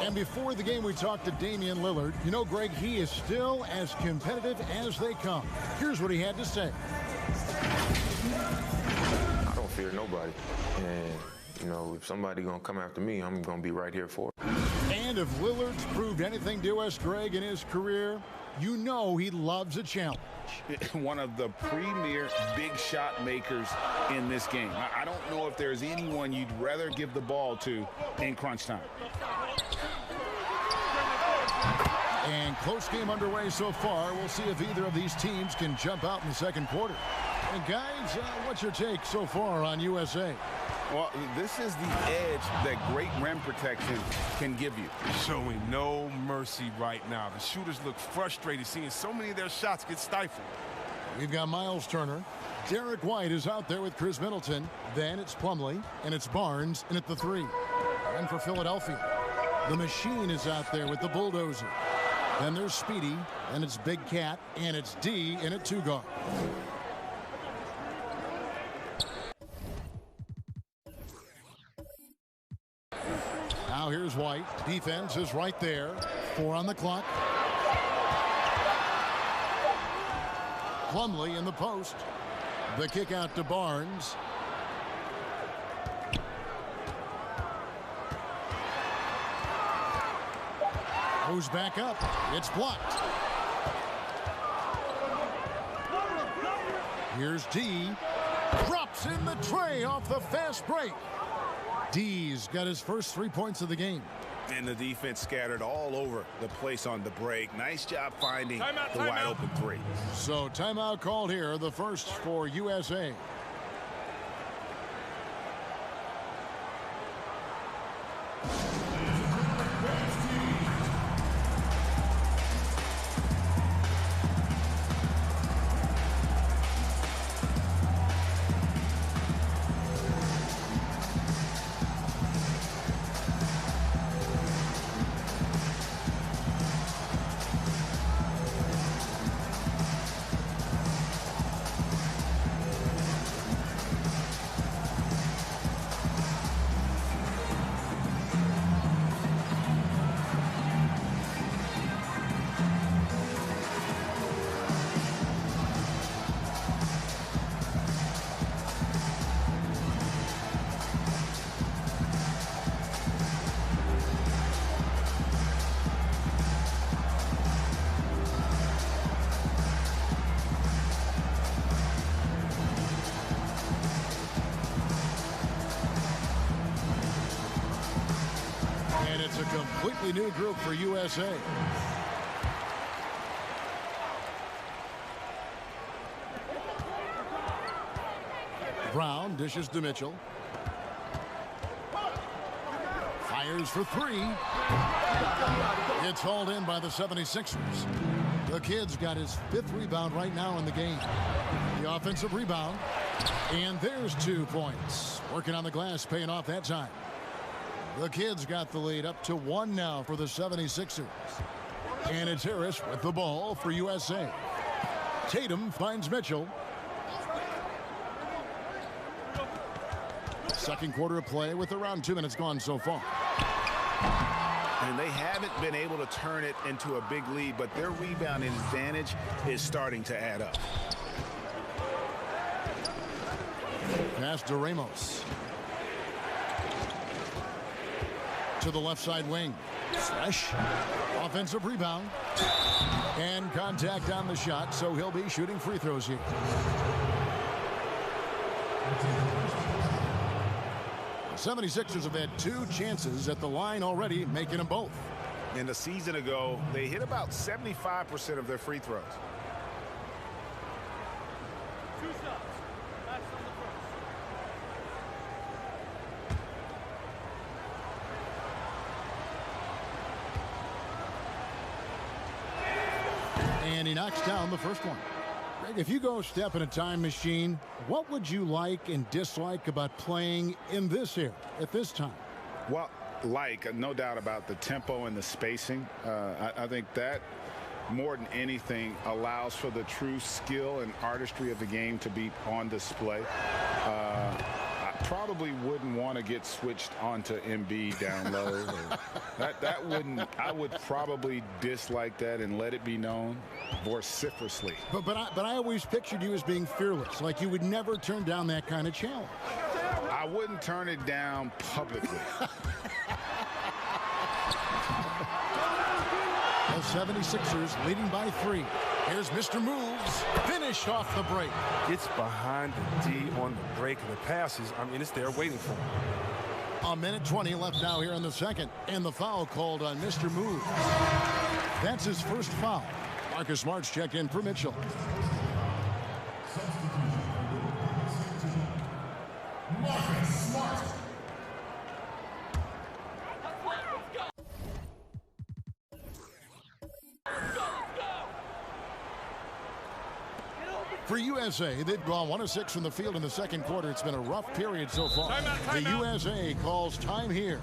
S2: And before the game, we talked to Damian Lillard. You know, Greg, he is still as competitive as they come. Here's what he had to say.
S17: I don't fear nobody. And, you know, if somebody going to come after me, I'm going to be right here for it.
S2: And if Lillard's proved anything to us, Greg, in his career, you know he loves a challenge.
S4: One of the premier big shot makers in this game. I don't know if there's anyone you'd rather give the ball to in crunch time.
S2: And close game underway so far. We'll see if either of these teams can jump out in the second quarter. And guys, what's your take so far on USA?
S4: Well, this is the edge that great rim protection can give you.
S16: Showing no mercy right now. The shooters look frustrated seeing so many of their shots get stifled.
S2: We've got Miles Turner. Derek White is out there with Chris Middleton. Then it's Plumlee, and it's Barnes in at the 3. And for Philadelphia, the machine is out there with the bulldozer. Then there's Speedy, and it's Big Cat, and it's D in at 2 guard. Now here's White. Defense is right there. 4 on the clock. Plumlee in the post. The kick out to Barnes. Goes back up. It's blocked. Here's D. Drops in the tray off the fast break. D's got his first 3 points of the game.
S6: And the defense scattered all over the place on the break. Nice job finding the wide open 3.
S2: So timeout called here, the first for USA. A completely new group for USA. Brown dishes to Mitchell. Fires for 3. It's hauled in by the 76ers. The kid's got his 5th rebound right now in the game. The offensive rebound. And there's 2 points. Working on the glass, paying off that time. The kid's got the lead up to 1 now for the 76ers. And it's Harris with the ball for USA. Tatum finds Mitchell. Second quarter of play with around 2 minutes gone so far.
S6: And they haven't been able to turn it into a big lead, but their rebounding advantage is starting to add up.
S2: Pass to Ramos. To the left side wing. Fresh. Offensive rebound. And contact on the shot, so he'll be shooting free throws here. The 76ers have had 2 chances at the line already, making them both.
S6: And a season ago, they hit about 75% of their free throws.
S2: And he knocks down the first one. Greg, if you go step in a time machine, what would you like and dislike about playing in this era at this time?
S6: Well, no doubt about the tempo and the spacing. I think that more than anything allows for the true skill and artistry of the game to be on display. I probably wouldn't want to get switched onto MB down low. that wouldn't. I would probably dislike that and let it be known vociferously.
S2: But I always pictured you as being fearless, like you would never turn down that kind of challenge.
S6: I wouldn't turn it down publicly.
S2: The 76ers leading by 3. Here's Mr. Moves. Finish off the break.
S16: Gets behind the D on the break of the passes. I mean, it's there waiting for him.
S2: A minute 20 left now here in the second. And the foul called on Mr. Moves. That's his first foul. Marcus Smart's checked in for Mitchell.
S15: Marcus Smart.
S2: For USA, they've gone 1 of 6 from the field in the second quarter. It's been a rough period so far. The USA calls time here.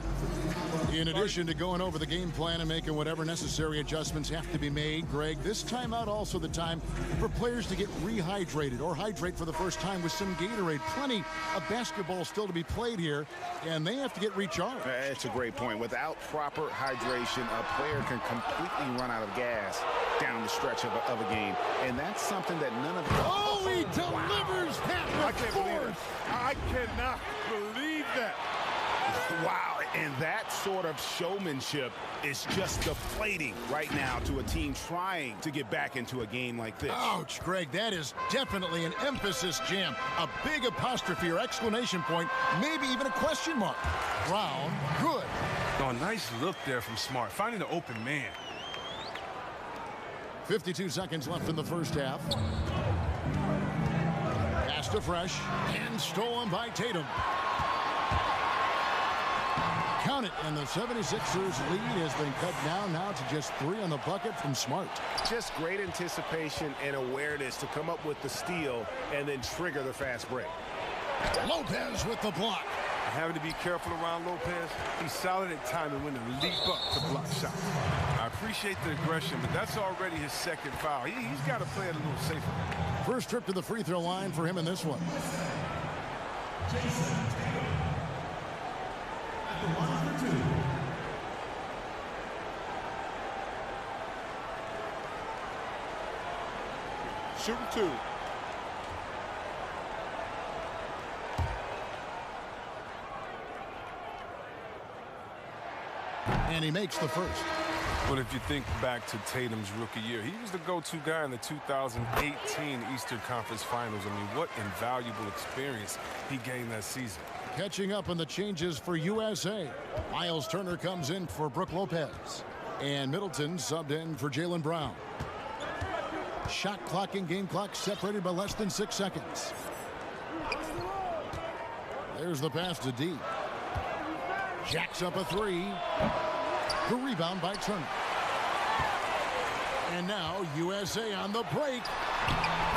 S2: In addition to going over the game plan and making whatever necessary adjustments have to be made, Greg, this timeout also the time for players to get rehydrated or hydrate for the first time with some Gatorade. Plenty of basketball still to be played here, and they have to get recharged.
S6: That's a great point. Without proper hydration, a player can completely run out of gas down the stretch of a game, and that's something that none of the
S2: he delivers that.
S3: I can't believe it. I cannot believe that.
S6: Wow, and that sort of showmanship is just deflating right now to a team trying to get back into a game like this.
S2: Ouch, Greg, that is definitely an emphasis jam. A big apostrophe or exclamation point, maybe even a question mark. Brown, good.
S16: Oh, nice look there from Smart, finding the open man.
S2: 52 seconds left in the first half. Pass to Fresh and stolen by Tatum. Count it, and the 76ers lead has been cut down now to just 3 on the bucket from Smart.
S6: Just great anticipation and awareness to come up with the steal and then trigger the fast break.
S2: Lopez with the block.
S16: Having to be careful around Lopez. He's solid at timing when to leap up to block shots. I appreciate the aggression, but that's already his second foul. He's got to play it a little safer.
S2: First trip to the free throw line for him in this one.
S15: Jason Tatum. At the line for 2.
S3: Shooting 2.
S2: And he makes the first.
S16: But if you think back to Tatum's rookie year, he was the go-to guy in the 2018 Eastern Conference Finals. I mean, what invaluable experience he gained that season.
S2: Catching up on the changes for USA. Miles Turner comes in for Brook Lopez. And Middleton subbed in for Jaylen Brown. Shot clock and game clock separated by less than 6 seconds. There's the pass to D. Jacks up a 3. The rebound by Turner. And now USA on the break.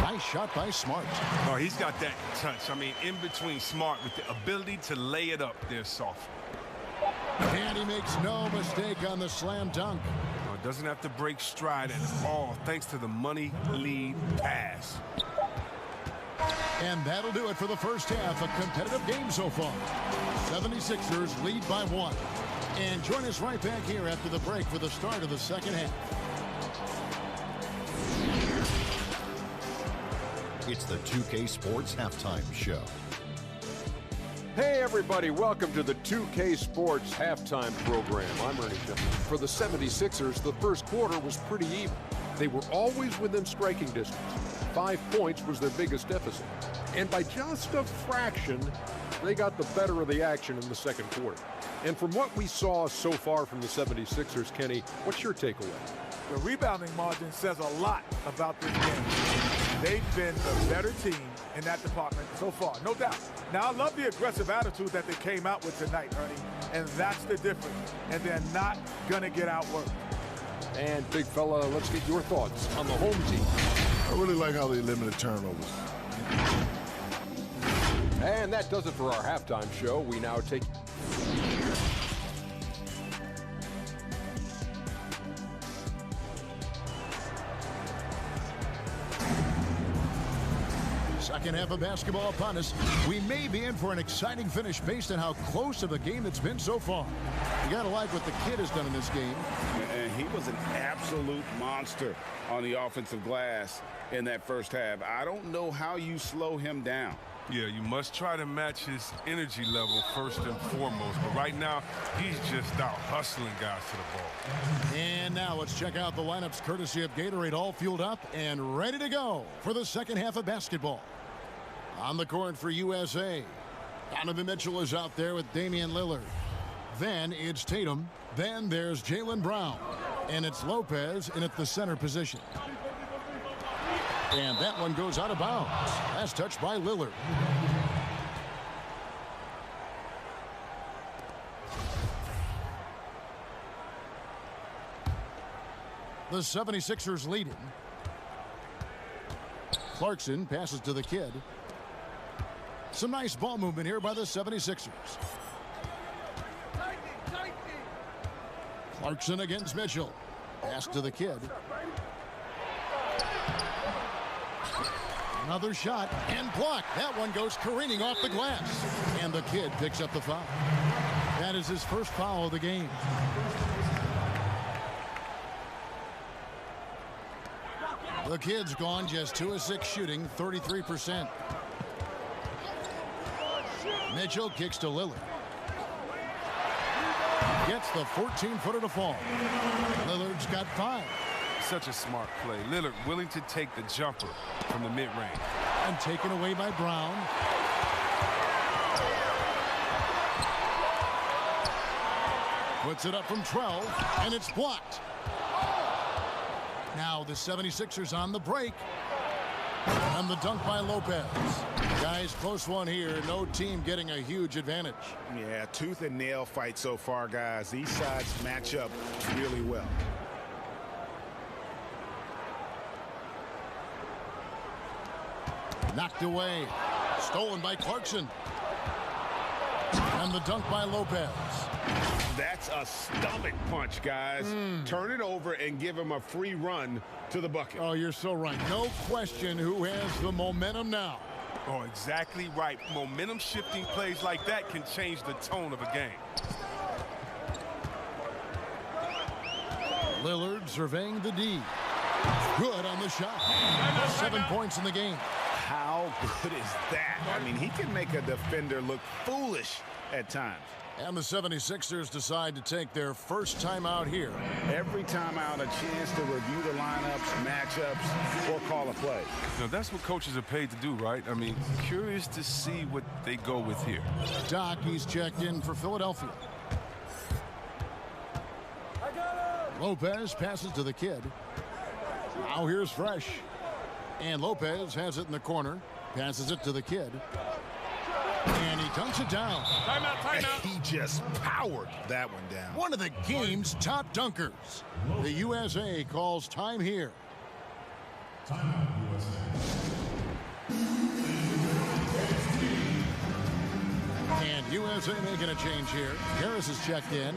S2: Nice shot by Smart.
S16: Oh, he's got that touch. I mean, in between Smart with the ability to lay it up there softly.
S2: And he makes no mistake on the slam dunk.
S16: Oh, Doesn't have to break stride at all thanks to the money lead pass.
S2: And that'll do it for the first half. A competitive game so far. 76ers lead by 1. And join us right back here after the break for the start of the second half.
S8: It's the 2K Sports Halftime Show.
S9: Hey everybody, welcome to the 2K Sports Halftime Program. I'm Ernie Johnson. For the 76ers, the first quarter was pretty even. They were always within striking distance. 5 points was their biggest deficit. And by just a fraction, they got the better of the action in the second quarter. And from what we saw so far from the 76ers, Kenny, what's your takeaway?
S14: The rebounding margin says a lot about this game. They've been the better team in that department so far, no doubt. Now, I love the aggressive attitude that they came out with tonight, Ernie, and that's the difference. And they're not going to get outworked.
S9: And, big fella, let's get your thoughts on the home team.
S10: I really like how they limited turnovers.
S9: And that does it for our halftime show. We now take...
S2: Second half of basketball upon us. We may be in for an exciting finish based on how close of a game it's been so far. You gotta like what the kid has done in this game.
S4: And he was an absolute monster on the offensive glass in that first half. I don't know how you slow him down.
S16: Yeah, you must try to match his energy level first and foremost. But right now, he's just out hustling guys to the ball.
S2: And now let's check out the lineups courtesy of Gatorade, all fueled up and ready to go for the second half of basketball. On the court for USA, Donovan Mitchell is out there with Damian Lillard. Then it's Tatum. Then there's Jaylen Brown. And it's Lopez in at the center position. And that one goes out of bounds. Last touch by Lillard. The 76ers leading. Clarkson passes to the kid. Some nice ball movement here by the 76ers. Clarkson against Mitchell. Pass to the kid. Another shot and blocked. That one goes careening off the glass. And the kid picks up the foul. That is his first foul of the game. The kid's gone just 2 of 6 shooting, 33%. Mitchell kicks to Lillard. Gets the 14-footer to fall. Lillard's got 5.
S16: Such a smart play. Lillard willing to take the jumper from the mid-range.
S2: And taken away by Brown. Puts it up from 12, and it's blocked. Now the 76ers on the break. And the dunk by Lopez. Guys, close one here. No team getting a huge advantage.
S4: Yeah, tooth and nail fight so far, guys. These sides match up really well.
S2: Knocked away. Stolen by Clarkson. And the dunk by Lopez.
S4: That's a stomach punch, guys. Turn it over and give him a free run to the bucket.
S2: Oh, you're so right. No question who has the momentum now.
S16: Oh, exactly right. Momentum shifting plays like that can change the tone of a game.
S2: Lillard surveying the D. Good on the shot. 7 points in the game.
S4: How good is that? I mean, he can make a defender look foolish at times.
S2: And the 76ers decide to take their first timeout here.
S4: Every timeout, a chance to review the lineups, matchups, or call a play.
S16: Now, that's what coaches are paid to do, right? I mean, curious to see what they go with here.
S2: Doc, he's checked in for Philadelphia. Lopez passes to the kid. Now here's Fresh. And Lopez has it in the corner. Passes it to the kid. And he dunks it down.
S3: Timeout, timeout.
S4: He just powered that one down.
S2: One of the game's top dunkers. The USA calls time here. And USA making a change here. Harris is checked in.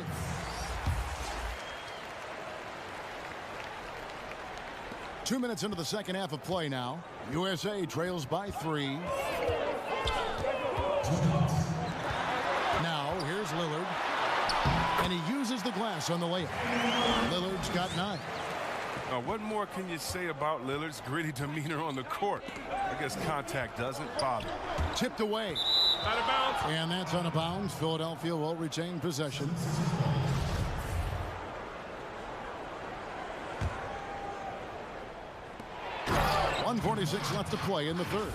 S2: 2 minutes into the second half of play now. USA trails by 3. Now, here's Lillard. And he uses the glass on the layup. Lillard's got 9.
S16: What more can you say about Lillard's gritty demeanor on the court? I guess contact doesn't bother.
S2: Tipped away.
S5: Out of bounds.
S2: And that's out of bounds. Philadelphia will retain possession. .146 left to play in the third.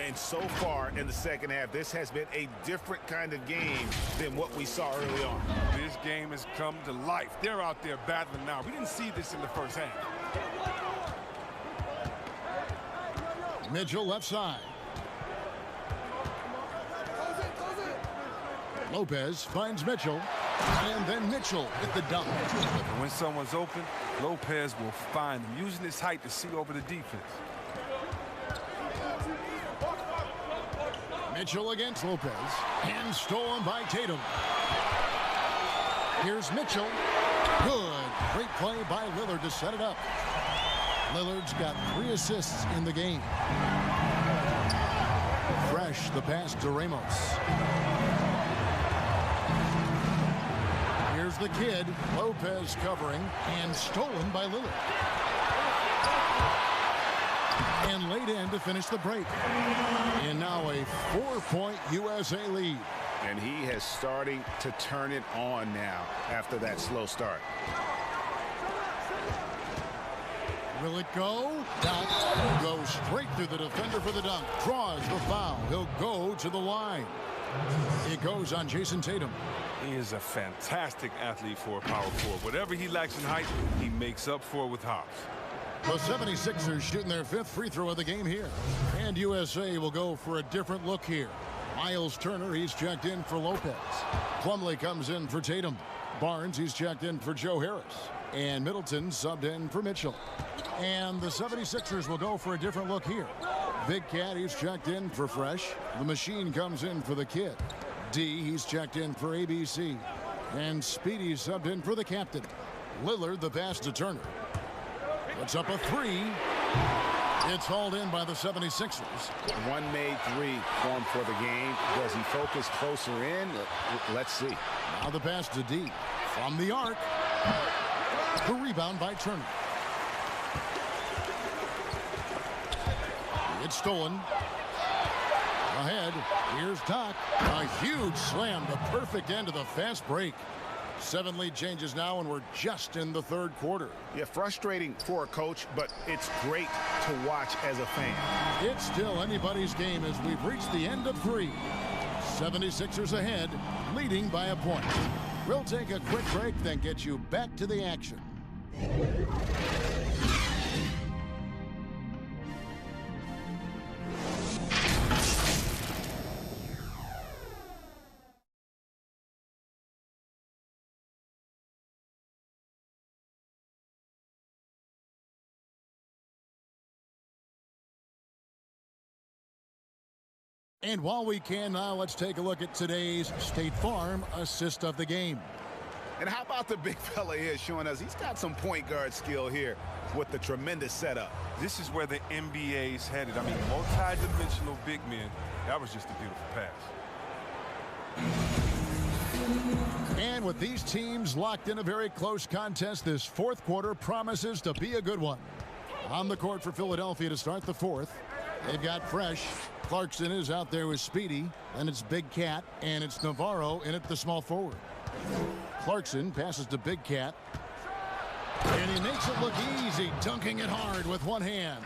S6: And so far in the second half, this has been a different kind of game than what we saw early on.
S16: This game has come to life. They're out there battling now. We didn't see this in the first half.
S2: Mitchell left side. Lopez finds Mitchell. And then Mitchell at the dunk.
S16: And when someone's open, Lopez will find him, using his height to see over the defense.
S2: Mitchell against Lopez. And stolen by Tatum. Here's Mitchell. Good. Great play by Lillard to set it up. Lillard's got 3 assists in the game. Fresh the pass to Ramos. Here's the kid. Lopez covering and stolen by Lillard. And laid in to finish the break. And now a 4-point USA lead.
S6: And he has starting to turn it on now after that slow start.
S2: Will it go? Dunk. Goes straight through the defender for the dunk. Draws the foul. He'll go to the line. It goes on Jason Tatum.
S16: He is a fantastic athlete for a power forward. Whatever he lacks in height, he makes up for with hops.
S2: The 76ers shooting their 5th free throw of the game here. And USA will go for a different look here. Miles Turner, he's checked in for Lopez. Plumlee comes in for Tatum. Barnes, he's checked in for Joe Harris. And Middleton subbed in for Mitchell. And the 76ers will go for a different look here. Big Cat, he's checked in for Fresh. The Machine comes in for the Kid. D, he's checked in for ABC. And Speedy subbed in for the captain. Lillard, the pass to Turner. Puts up a 3. It's hauled in by the 76ers.
S6: One made 3 for him for the game. Does he focus closer in? Let's see.
S2: Now the pass to D. From the arc. The rebound by Turner. It's stolen. Ahead. Here's Doc. A huge slam. The perfect end of the fast break. 7 lead changes now, and we're just in the third quarter.
S6: Yeah, frustrating for a coach, but it's great to watch as a fan.
S2: It's still anybody's game as we've reached the end of 3. 76ers ahead, leading by a point. We'll take a quick break, then get you back to the action. And while we can now, let's take a look at today's State Farm assist of the game.
S6: And how about the big fella here showing us he's got some point guard skill here with the tremendous setup.
S16: This is where the NBA's headed. I mean, multi-dimensional big men. That was just a beautiful pass.
S2: And with these teams locked in a very close contest, this fourth quarter promises to be a good one. On the court for Philadelphia to start the fourth, they've got Fresh. Clarkson is out there with Speedy, and it's Big Cat, and it's Navarro in at the small forward. Clarkson passes to Big Cat, and he makes it look easy, dunking it hard with one hand.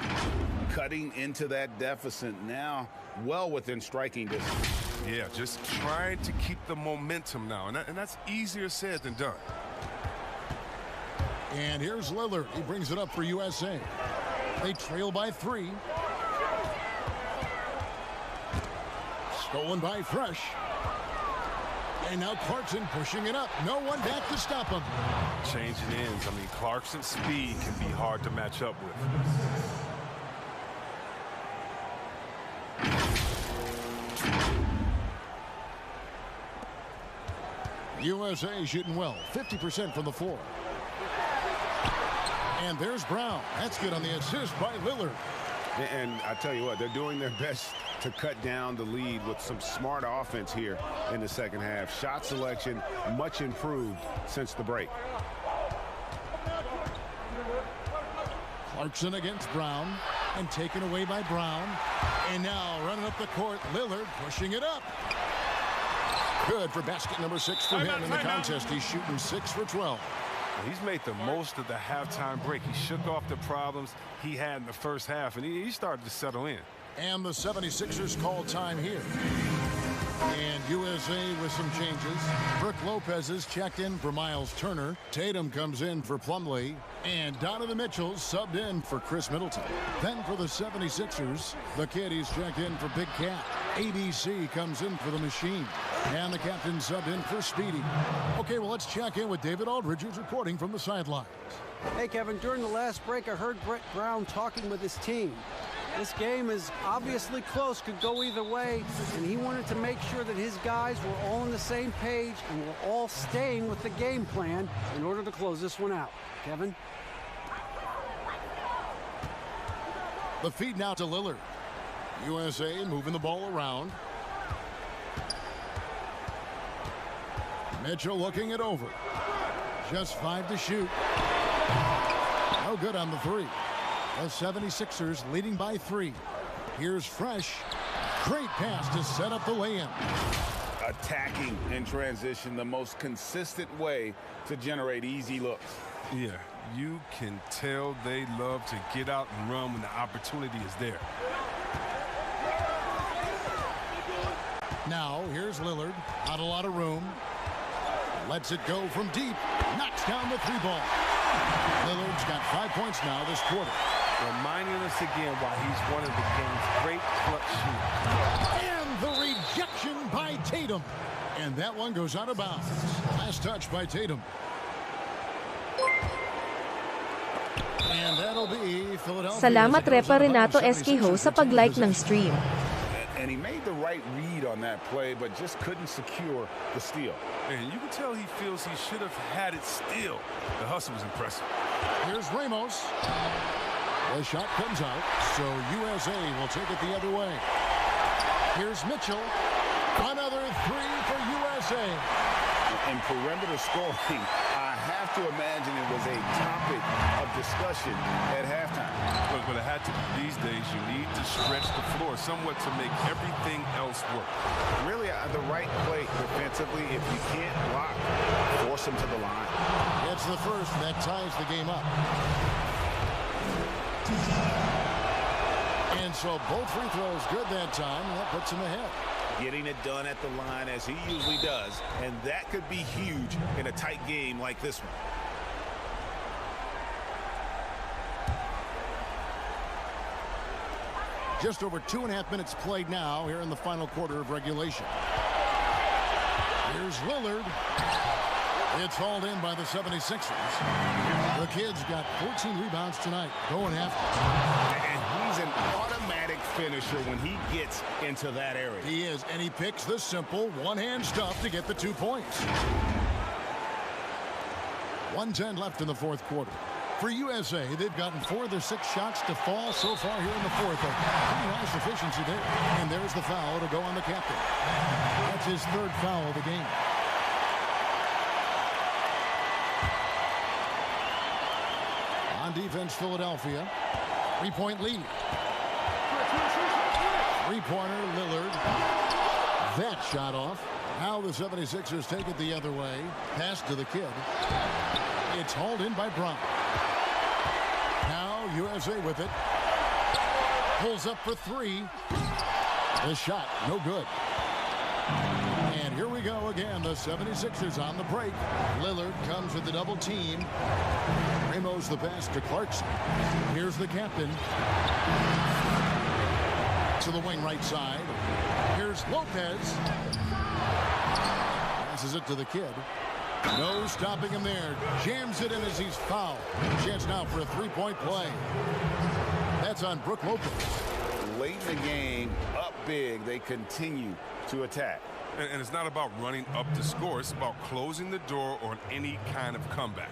S6: Cutting into that deficit now, well within striking distance.
S16: Yeah, just trying to keep the momentum now, and that's easier said than done.
S2: And here's Lillard. He brings it up for USA. They trail by 3. Stolen by Fresh. And now Clarkson pushing it up. No one back to stop him.
S16: Changing ends. I mean, Clarkson's speed can be hard to match up with.
S2: USA shooting well. 50% from the floor. And there's Brown. That's good on the assist by Lillard.
S4: And I tell you what, they're doing their best to cut down the lead with some smart offense here in the second half. Shot selection much improved since the break.
S2: Clarkson against Brown and taken away by Brown. And now running up the court, Lillard pushing it up. Good for basket number 6 for him in the contest. He's shooting 6 for 12.
S16: He's made the most of the halftime break. He shook off the problems he had in the first half, and he started to settle in.
S2: And the 76ers call time here. And USA with some changes. Brook Lopez is checked in for Miles Turner. Tatum comes in for Plumlee. And Donovan Mitchell subbed in for Chris Middleton. Then for the 76ers, the kid he's checked in for Big Cat. ABC comes in for the Machine. And the captain subbed in for Speedy. Okay, well, let's check in with David Aldridge, who's reporting from the sidelines.
S11: Hey, Kevin, during the last break, I heard Brett Brown talking with his team. This game is obviously close, could go either way, and he wanted to make sure that his guys were all on the same page and were all staying with the game plan in order to close this one out. Kevin?
S2: The feed now to Lillard. USA moving the ball around. Mitchell looking it over. Just 5 to shoot. No good on the 3. The 76ers leading by 3. Here's Fresh. Great pass to set up the lay-in.
S6: Attacking in transition, the most consistent way to generate easy looks.
S16: Yeah, you can tell they love to get out and run when the opportunity is there.
S2: Now, here's Lillard. Not a lot of room. Lets it go from deep. Knocks down the 3 ball. Lillard's got 5 points now this quarter.
S16: Reminding us again why he's one of the game's great clutch shooters.
S2: And the rejection by Tatum. And that one goes out of bounds. Last touch by Tatum. And that'll be Philadelphia.
S7: Salamat Repa Renato Esquijo sa pag-like ng stream.
S6: And he made the right read on that play, but just couldn't secure the steal.
S16: And you can tell he feels he should have had it still. The hustle was impressive.
S2: Here's Ramos. The shot comes out, so USA will take it the other way. Here's Mitchell. Another 3 for USA.
S6: In perimeter scoring, I have to imagine it was a topic of discussion at halftime.
S16: But it had to be. These days, you need to stretch the floor somewhat to make everything else work.
S6: Really, the right play defensively. If you can't block, force them to the line.
S2: It's the first, and that ties the game up. And so both free throws good that time, and that puts him ahead.
S6: Getting it done at the line as he usually does, and that could be huge in a tight game like this one.
S2: Just over 2.5 minutes played now here in the final quarter of regulation. Here's Lillard. It's hauled in by the 76ers. The kid's got 14 rebounds tonight, going after.
S6: And he's an automatic finisher when he gets into that area.
S2: He is, and he picks the simple one-hand stuff to get the 2 points. 1:10 left in the fourth quarter. For USA, they've gotten 4 of their 6 shots to fall so far here in the fourth. A pretty nice efficiency there. And there's the foul to go on the captain. That's his 3rd foul of the game. On defense, Philadelphia. 3-point lead. 3-pointer, Lillard. That shot off. Now the 76ers take it the other way. Pass to the kid. It's hauled in by Brown. Now USA with it. Pulls up for 3. The shot, no good. And here we go again. The 76ers on the break. Lillard comes with the double team. Ramos the pass to Clarkson. Here's the captain. To the wing right side. Here's Lopez. Passes it to the kid. No stopping him there. Jams it in as he's fouled. Chance now for a 3-point play. That's on Brook Lopez.
S6: Late in the game, up big, they continue to attack.
S16: And it's not about running up to score. It's about closing the door on any kind of comeback.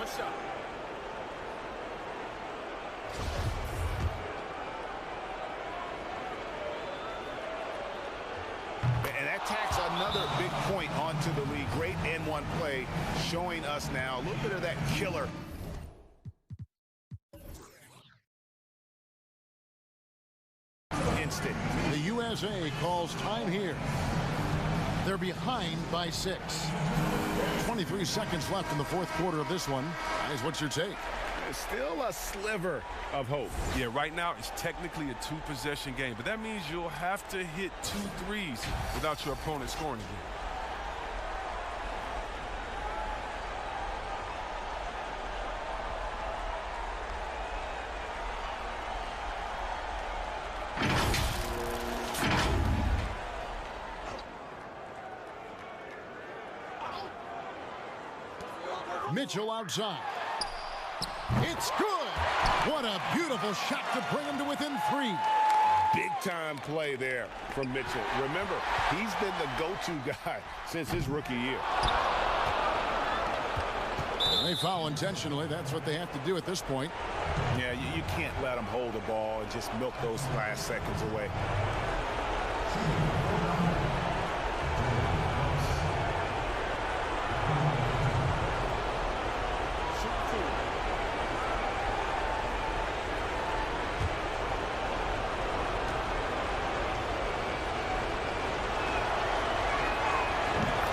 S5: One shot.
S6: And that tacks another big point onto the lead. Great N1 play, showing us now a little bit of that killer. Instant.
S2: The USA calls time here. They're behind by 6. 23 seconds left in the fourth quarter of this one. Guys, what's your take?
S6: There's still a sliver of hope.
S16: Yeah, right now it's technically a 2-possession game, but that means you'll have to hit 2 threes without your opponent scoring again.
S2: Mitchell outside. It's good. What a beautiful shot to bring him to within 3.
S6: Big-time play there from Mitchell. Remember, he's been the go-to guy since his rookie year.
S2: They foul intentionally. That's what they have to do at this point.
S6: Yeah, you can't let them hold the ball and just milk those last seconds away.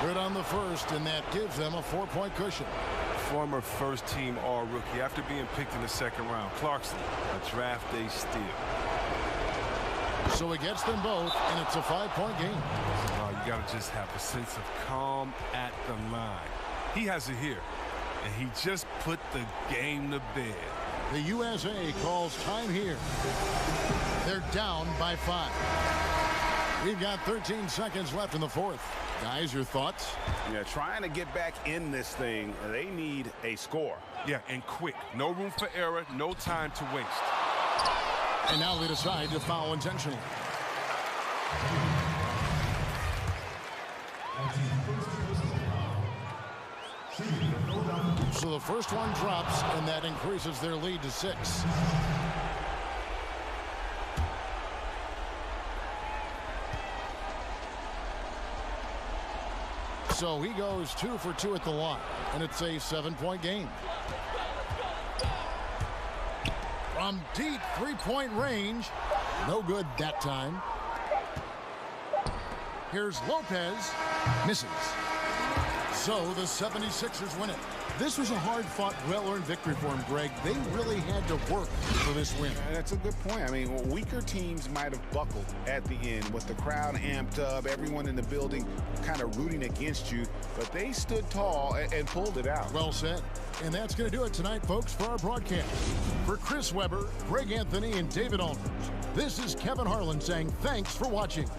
S2: Good on the first, and that gives them a 4-point cushion.
S16: Former first-team All-Rookie after being picked in the second round. Clarkson, a draft day steal.
S2: So it gets them both, and it's a 5-point game.
S16: You got to just have a sense of calm at the line. He has it here, and he just put the game to bed.
S2: The USA calls time here. They're down by 5. We've got 13 seconds left in the fourth. Guys, your thoughts?
S6: Yeah, trying to get back in this thing, they need a score.
S16: Yeah, and quick. No room for error, no time to waste.
S2: And now they decide to foul intentionally. So the first one drops, and that increases their lead to 6. So he goes 2 for 2 at the line, and it's a 7-point game. From deep 3-point range, no good that time. Here's Lopez, misses. So the 76ers win it. This was a hard-fought, well-earned victory for him, Greg. They really had to work for this win.
S6: That's a good point. I mean, weaker teams might have buckled at the end with the crowd amped up, everyone in the building kind of rooting against you, but they stood tall and pulled it out.
S2: Well said. And that's going to do it tonight, folks, for our broadcast. For Chris Webber, Greg Anthony, and David Aldridge, this is Kevin Harlan saying thanks for watching.